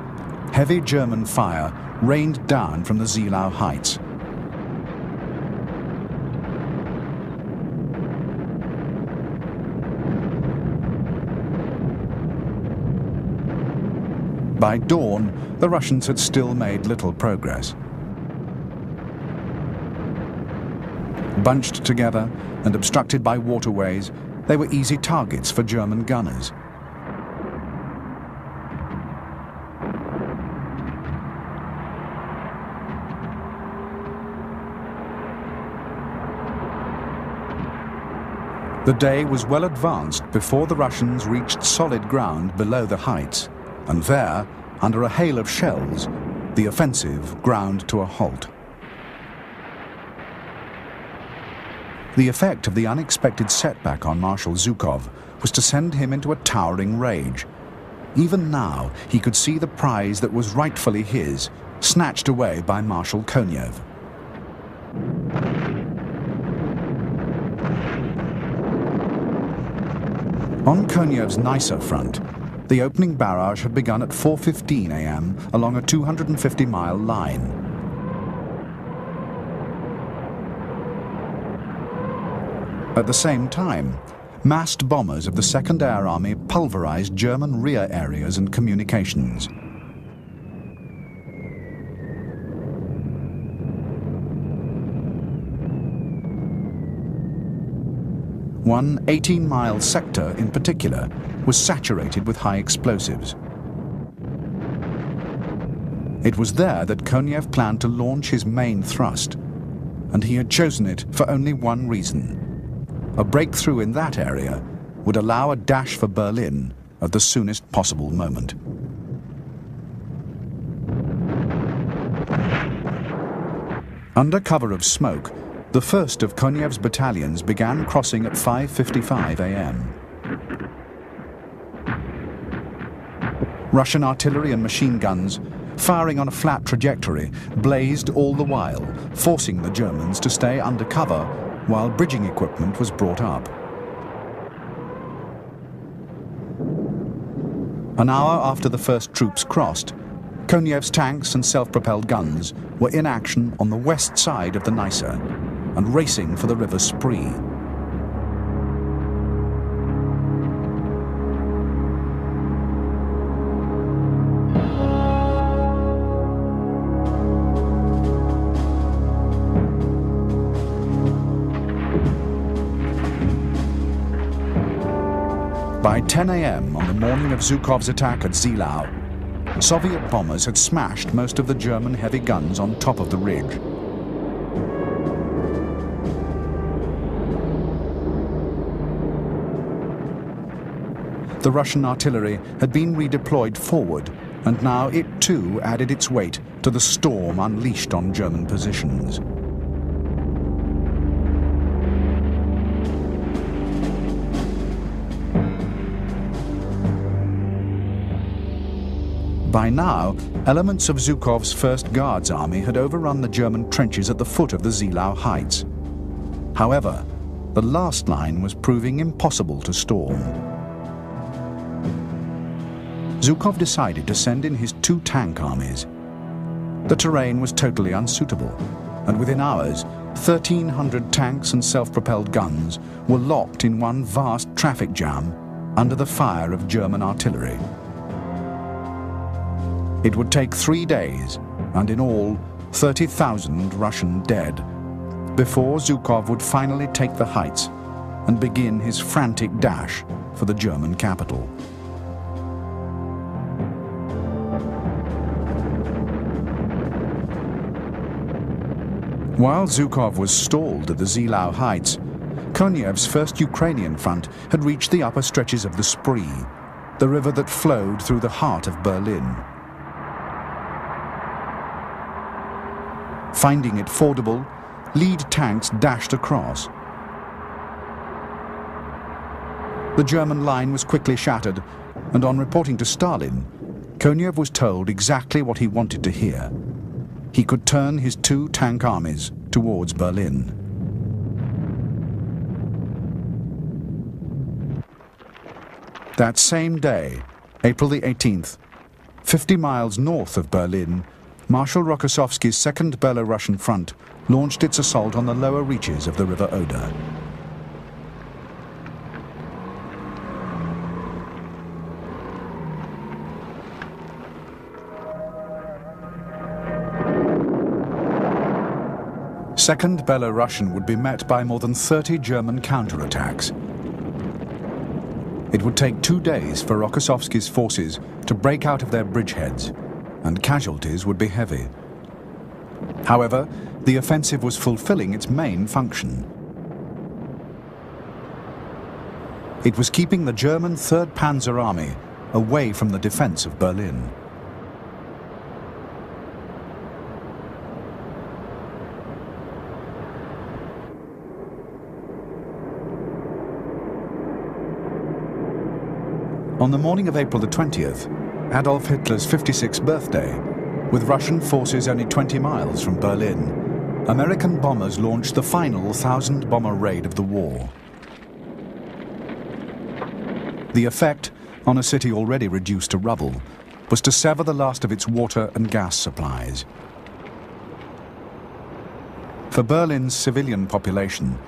heavy German fire rained down from the Zielau heights. By dawn, the Russians had still made little progress. Bunched together and obstructed by waterways, they were easy targets for German gunners. The day was well advanced before the Russians reached solid ground below the heights, and there, under a hail of shells, the offensive ground to a halt. The effect of the unexpected setback on Marshal Zhukov was to send him into a towering rage. Even now, he could see the prize that was rightfully his, snatched away by Marshal Konev. On Konev's Nysa front, the opening barrage had begun at 4:15 a.m. along a 250-mile line. At the same time, massed bombers of the Second Air Army pulverized German rear areas and communications. One 18-mile sector in particular was saturated with high explosives. It was there that Konev planned to launch his main thrust, and he had chosen it for only one reason. A breakthrough in that area would allow a dash for Berlin at the soonest possible moment. Under cover of smoke, the first of Konev's battalions began crossing at 5:55 a.m. Russian artillery and machine guns, firing on a flat trajectory, blazed all the while, forcing the Germans to stay under cover while bridging equipment was brought up. An hour after the first troops crossed, Konev's tanks and self-propelled guns were in action on the west side of the Nysa and racing for the River Spree. 10 a.m. on the morning of Zhukov's attack at Zilau, Soviet bombers had smashed most of the German heavy guns on top of the ridge. The Russian artillery had been redeployed forward, and now it too added its weight to the storm unleashed on German positions. By now, elements of Zhukov's 1st Guards Army had overrun the German trenches at the foot of the Zilau Heights. However, the last line was proving impossible to storm. Zhukov decided to send in his 2 tank armies. The terrain was totally unsuitable, and within hours, 1,300 tanks and self-propelled guns were locked in one vast traffic jam under the fire of German artillery. It would take 3 days, and in all, 30,000 Russian dead, before Zhukov would finally take the heights and begin his frantic dash for the German capital. While Zhukov was stalled at the Zilau Heights, Konev's 1st Ukrainian front had reached the upper stretches of the Spree, the river that flowed through the heart of Berlin. Finding it fordable, lead tanks dashed across. The German line was quickly shattered, and on reporting to Stalin, Konev was told exactly what he wanted to hear. He could turn his 2 tank armies towards Berlin. That same day, April the 18th, 50 miles north of Berlin, Marshal Rokossovsky's 2nd Belarusian Front launched its assault on the lower reaches of the River Oder. Second Belarusian would be met by more than 30 German counterattacks. It would take 2 days for Rokossovsky's forces to break out of their bridgeheads, and casualties would be heavy. However, the offensive was fulfilling its main function. It was keeping the German 3rd Panzer Army away from the defense of Berlin. On the morning of April the 20th, Adolf Hitler's 56th birthday, with Russian forces only 20 miles from Berlin, American bombers launched the final 1,000-bomber raid of the war. The effect, on a city already reduced to rubble, was to sever the last of its water and gas supplies. For Berlin's civilian population,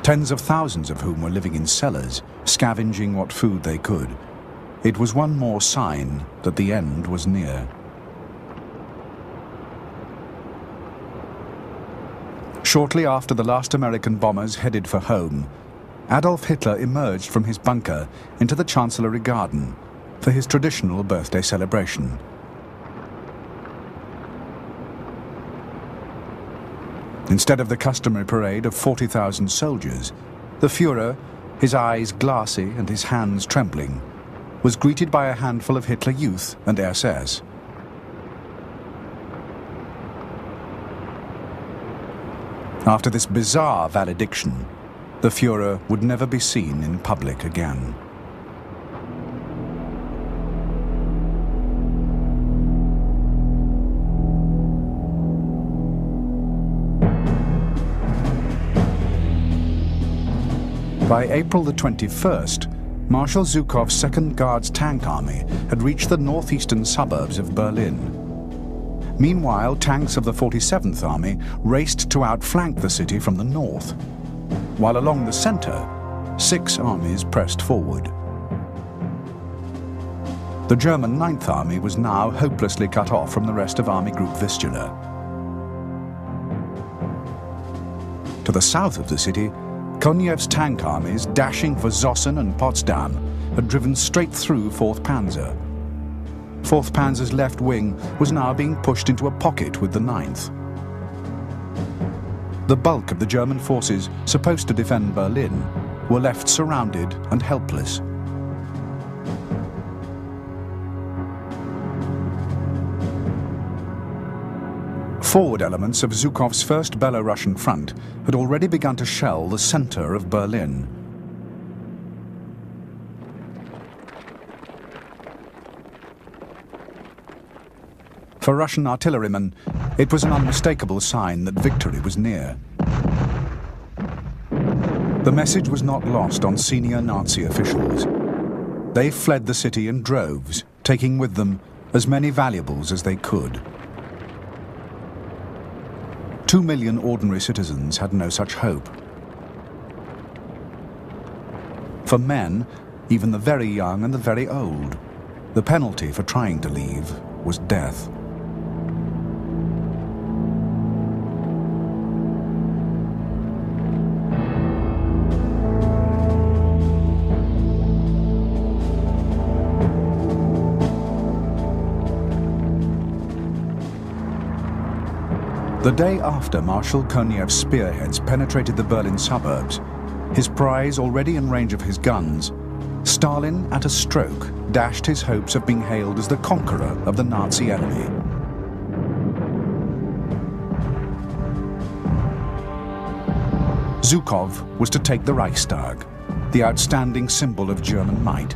tens of thousands of whom were living in cellars, scavenging what food they could, it was one more sign that the end was near. Shortly after the last American bombers headed for home, Adolf Hitler emerged from his bunker into the Chancellery Garden for his traditional birthday celebration. Instead of the customary parade of 40,000 soldiers, the Führer, his eyes glassy and his hands trembling, was greeted by a handful of Hitler Youth and SS. After this bizarre valediction, the Führer would never be seen in public again. By April the 21st, Marshal Zhukov's 2nd Guards Tank Army had reached the northeastern suburbs of Berlin. Meanwhile, tanks of the 47th Army raced to outflank the city from the north, while along the center, 6 armies pressed forward. The German 9th Army was now hopelessly cut off from the rest of Army Group Vistula. To the south of the city, Konev's tank armies, dashing for Zossen and Potsdam, had driven straight through 4th Panzer. 4th Panzer's left wing was now being pushed into a pocket with the 9th. The bulk of the German forces supposed to defend Berlin were left surrounded and helpless. Forward elements of Zhukov's first Belarusian front had already begun to shell the center of Berlin. For Russian artillerymen, it was an unmistakable sign that victory was near. The message was not lost on senior Nazi officials. They fled the city in droves, taking with them as many valuables as they could. 2 million ordinary citizens had no such hope. For men, even the very young and the very old, the penalty for trying to leave was death. The day after Marshal Konev's spearheads penetrated the Berlin suburbs, his prize already in range of his guns, Stalin, at a stroke, dashed his hopes of being hailed as the conqueror of the Nazi enemy. Zhukov was to take the Reichstag, the outstanding symbol of German might.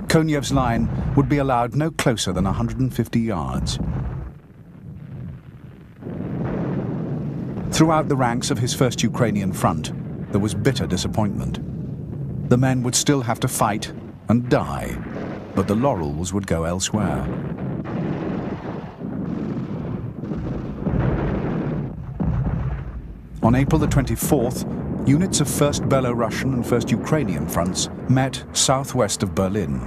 Konev's line would be allowed no closer than 150 yards. Throughout the ranks of his first Ukrainian front, there was bitter disappointment. The men would still have to fight and die, but the laurels would go elsewhere. On April the 24th, units of 1st Belarusian and 1st Ukrainian fronts met southwest of Berlin.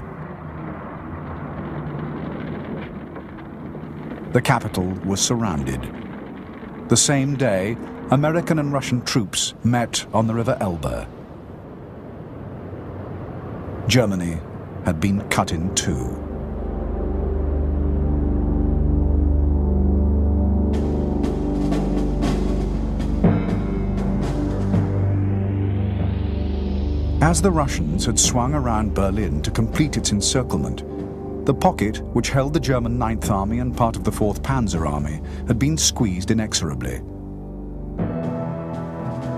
The capital was surrounded. The same day, American and Russian troops met on the River Elbe. Germany had been cut in two. As the Russians had swung around Berlin to complete its encirclement, the pocket, which held the German 9th Army and part of the 4th Panzer Army, had been squeezed inexorably.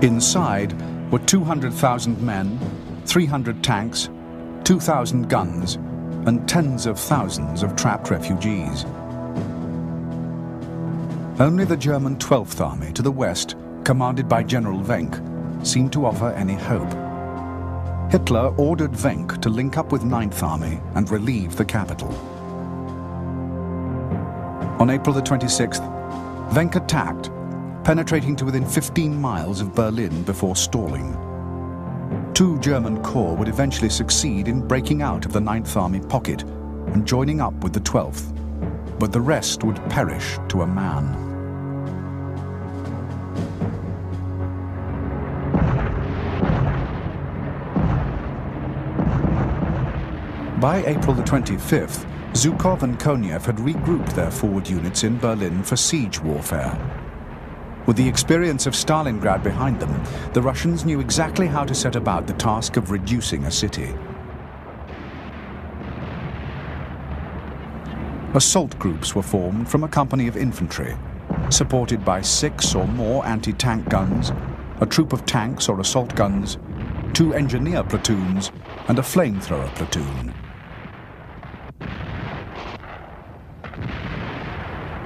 Inside were 200,000 men, 300 tanks, 2,000 guns, and tens of thousands of trapped refugees. Only the German 12th Army to the west, commanded by General Wenck, seemed to offer any hope. Hitler ordered Wenck to link up with 9th Army and relieve the capital. On April the 26th, Wenck attacked, penetrating to within 15 miles of Berlin before stalling. 2 German corps would eventually succeed in breaking out of the 9th Army pocket and joining up with the 12th, but the rest would perish to a man. By April the 25th, Zhukov and Konev had regrouped their forward units in Berlin for siege warfare. With the experience of Stalingrad behind them, the Russians knew exactly how to set about the task of reducing a city. Assault groups were formed from a company of infantry, supported by 6 or more anti-tank guns, a troop of tanks or assault guns, 2 engineer platoons, and a flamethrower platoon.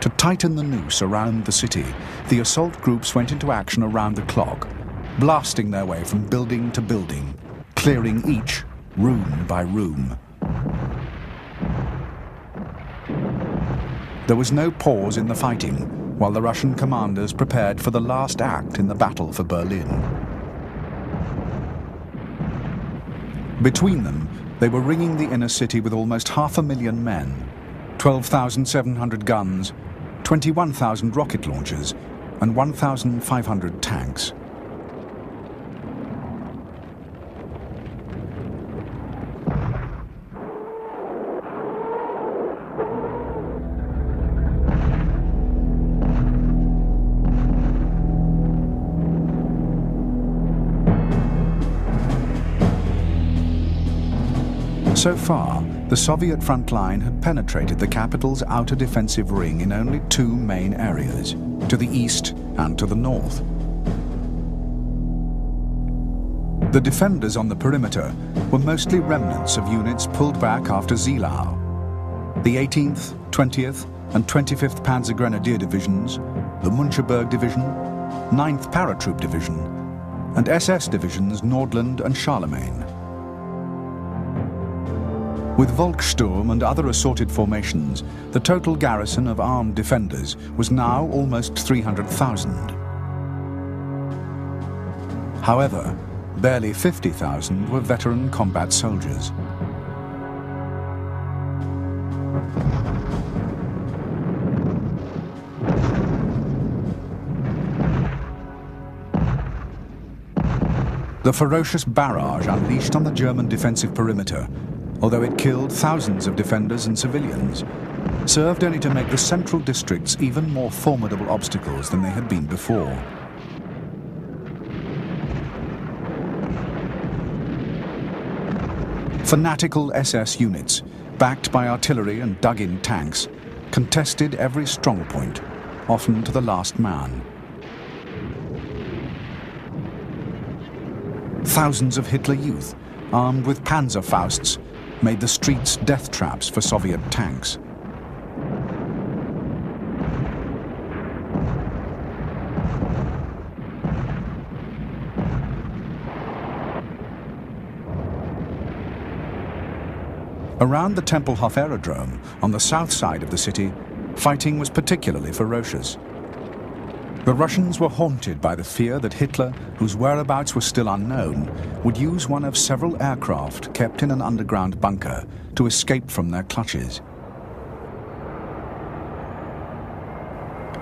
To tighten the noose around the city, the assault groups went into action around the clock, blasting their way from building to building, clearing each room by room. There was no pause in the fighting while the Russian commanders prepared for the last act in the battle for Berlin. Between them, they were ringing the inner city with almost 500,000 men, 12,700 guns, 21,000 rocket launchers, and 1,500 tanks. So far, the Soviet front line had penetrated the capital's outer defensive ring in only two main areas, to the east and to the north. The defenders on the perimeter were mostly remnants of units pulled back after Zielau. The 18th, 20th and 25th Panzer Grenadier Divisions, the Müncheberg Division, 9th Paratroop Division, and SS Divisions Nordland and Charlemagne. With Volkssturm and other assorted formations, the total garrison of armed defenders was now almost 300,000. However, barely 50,000 were veteran combat soldiers. The ferocious barrage unleashed on the German defensive perimeter, although it killed thousands of defenders and civilians, served only to make the central districts even more formidable obstacles than they had been before. Fanatical SS units, backed by artillery and dug-in tanks, contested every strong point, often to the last man. Thousands of Hitler Youth, armed with Panzerfausts, made the streets death traps for Soviet tanks. Around the Tempelhof aerodrome, on the south side of the city, fighting was particularly ferocious. The Russians were haunted by the fear that Hitler, whose whereabouts were still unknown, would use one of several aircraft kept in an underground bunker to escape from their clutches.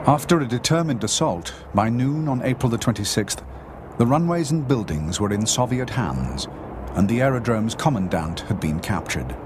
After a determined assault, by noon on April the 26th, the runways and buildings were in Soviet hands, and the aerodrome's commandant had been captured.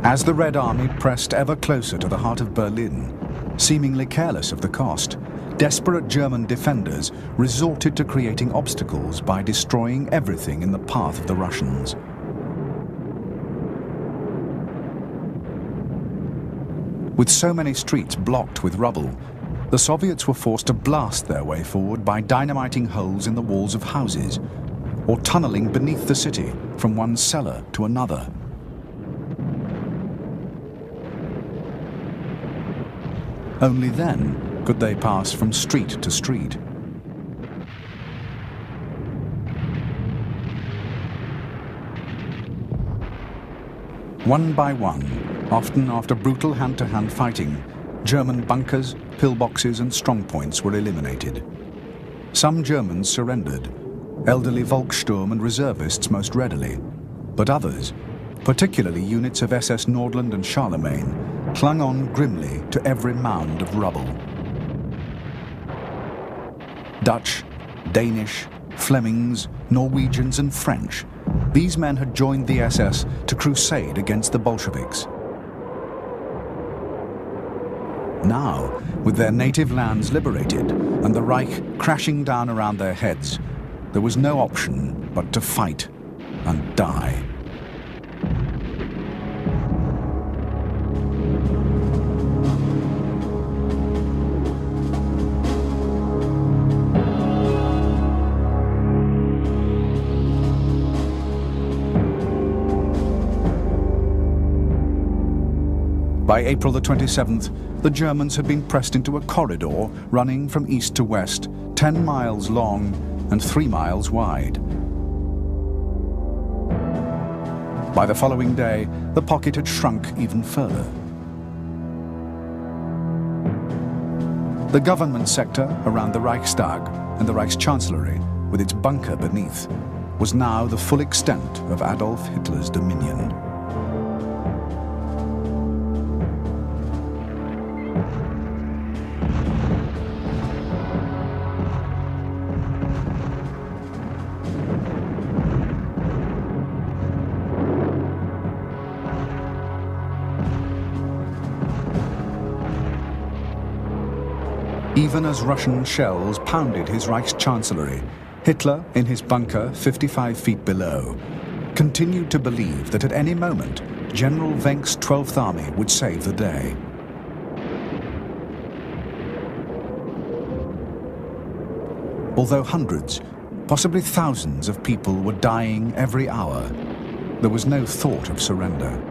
As the Red Army pressed ever closer to the heart of Berlin, seemingly careless of the cost, desperate German defenders resorted to creating obstacles by destroying everything in the path of the Russians. With so many streets blocked with rubble, the Soviets were forced to blast their way forward by dynamiting holes in the walls of houses, or tunneling beneath the city from one cellar to another. Only then could they pass from street to street. One by one, often after brutal hand-to-hand fighting, German bunkers, pillboxes and strongpoints were eliminated. Some Germans surrendered, elderly Volkssturm and reservists most readily, but others, particularly units of SS Nordland and Charlemagne, clung on grimly to every mound of rubble. Dutch, Danish, Flemings, Norwegians and French, these men had joined the SS to crusade against the Bolsheviks. Now, with their native lands liberated and the Reich crashing down around their heads, there was no option but to fight and die. By April the 27th, the Germans had been pressed into a corridor running from east to west, 10 miles long and 3 miles wide. By the following day, the pocket had shrunk even further. The government sector around the Reichstag and the Reichschancellery, with its bunker beneath, was now the full extent of Adolf Hitler's dominion. Even as Russian shells pounded his Reichschancellery, Hitler, in his bunker 55 feet below, continued to believe that at any moment General Wenck's 12th Army would save the day. Although hundreds, possibly thousands of people were dying every hour, there was no thought of surrender.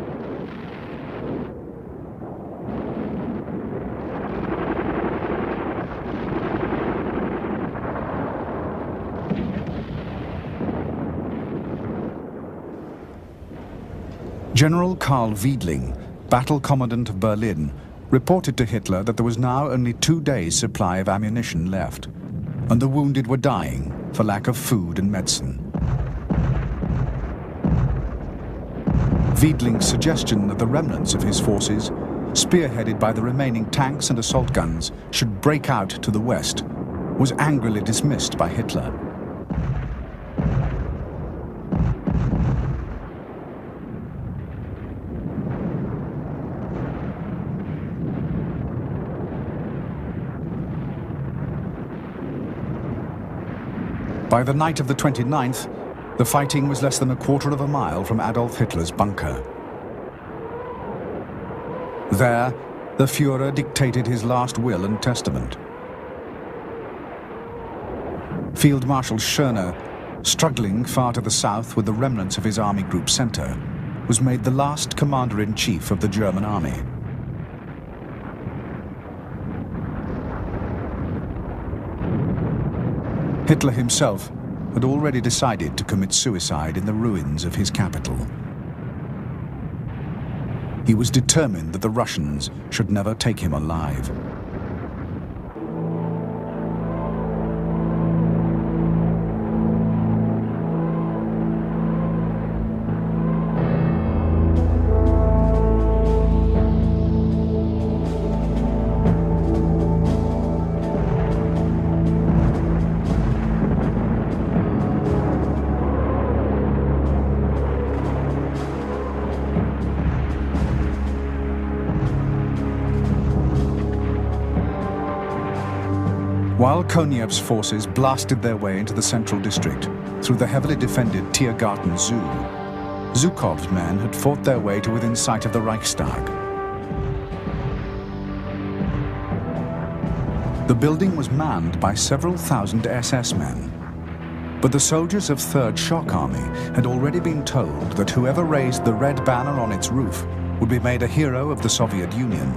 General Karl Wiedling, battle commandant of Berlin, reported to Hitler that there was now only 2 days' supply of ammunition left, and the wounded were dying for lack of food and medicine. Wiedling's suggestion that the remnants of his forces, spearheaded by the remaining tanks and assault guns, should break out to the west, was angrily dismissed by Hitler. By the night of the 29th, the fighting was less than a quarter of a mile from Adolf Hitler's bunker. There, the Führer dictated his last will and testament. Field Marshal Schörner, struggling far to the south with the remnants of his Army Group Center, was made the last commander-in-chief of the German army. Hitler himself had already decided to commit suicide in the ruins of his capital. He was determined that the Russians should never take him alive. While Konev's forces blasted their way into the central district through the heavily defended Tiergarten Zoo, Zhukov's men had fought their way to within sight of the Reichstag. The building was manned by several thousand SS men, but the soldiers of 3rd Shock Army had already been told that whoever raised the red banner on its roof would be made a hero of the Soviet Union.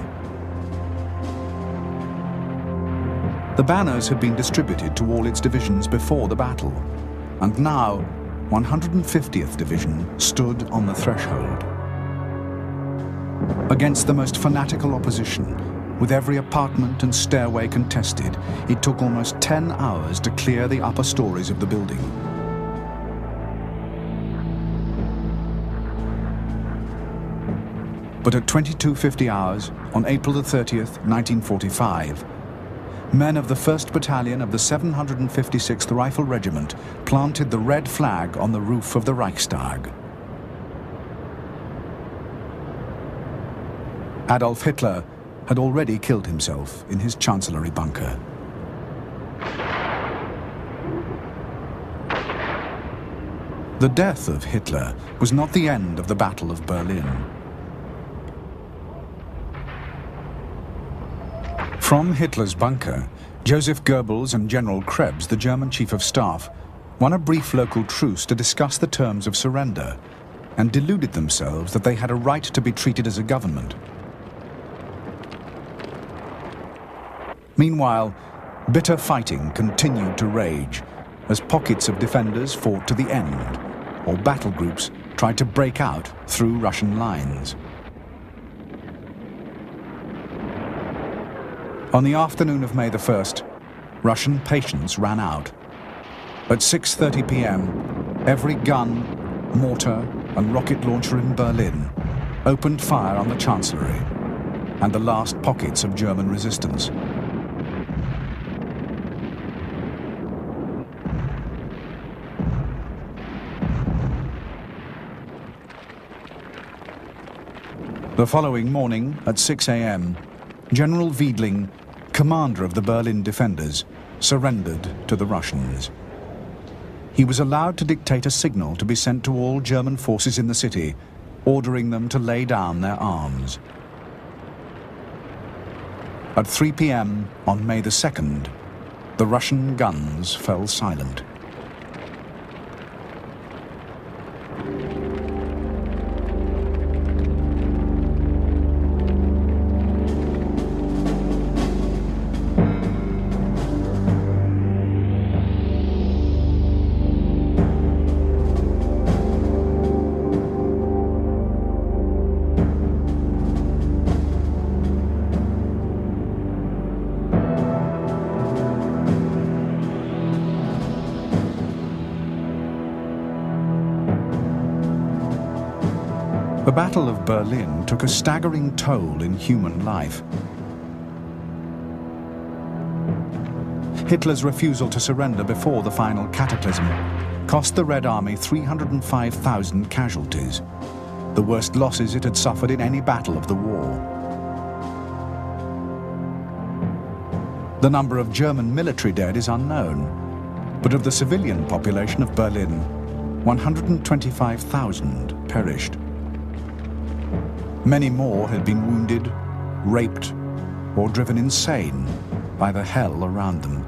The banners had been distributed to all its divisions before the battle, and now 150th Division stood on the threshold. Against the most fanatical opposition, with every apartment and stairway contested, it took almost 10 hours to clear the upper stories of the building. But at 22:50 hours, on April the 30th, 1945, men of the 1st Battalion of the 756th Rifle Regiment planted the red flag on the roof of the Reichstag. Adolf Hitler had already killed himself in his chancellery bunker. The death of Hitler was not the end of the Battle of Berlin. From Hitler's bunker, Joseph Goebbels and General Krebs, the German Chief of Staff, won a brief local truce to discuss the terms of surrender and deluded themselves that they had a right to be treated as a government. Meanwhile, bitter fighting continued to rage as pockets of defenders fought to the end, or battle groups tried to break out through Russian lines. On the afternoon of May the 1st, Russian patience ran out. At 6:30 p.m., every gun, mortar, and rocket launcher in Berlin opened fire on the Chancellery and the last pockets of German resistance. The following morning, at 6 a.m., General Wiedling, commander of the Berlin defenders, surrendered to the Russians. He was allowed to dictate a signal to be sent to all German forces in the city, ordering them to lay down their arms. At 3 p.m. on May the 2nd, the Russian guns fell silent. The Battle of Berlin took a staggering toll in human life. Hitler's refusal to surrender before the final cataclysm cost the Red Army 305,000 casualties, the worst losses it had suffered in any battle of the war. The number of German military dead is unknown, but of the civilian population of Berlin, 125,000 perished. Many more had been wounded, raped, or driven insane by the hell around them.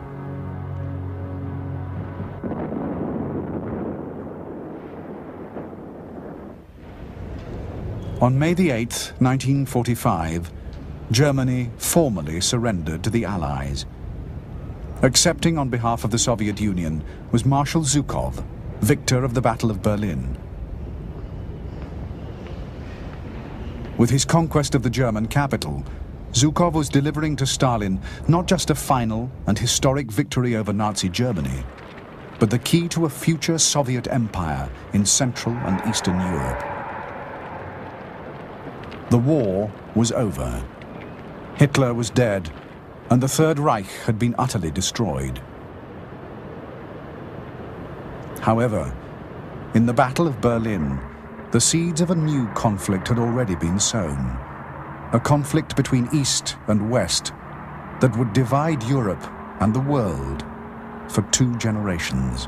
On May the 8th, 1945, Germany formally surrendered to the Allies. Accepting on behalf of the Soviet Union was Marshal Zhukov, victor of the Battle of Berlin. With his conquest of the German capital, Zhukov was delivering to Stalin not just a final and historic victory over Nazi Germany, but the key to a future Soviet empire in Central and Eastern Europe. The war was over. Hitler was dead, and the Third Reich had been utterly destroyed. However, in the Battle of Berlin, the seeds of a new conflict had already been sown. A conflict between East and West that would divide Europe and the world for 2 generations.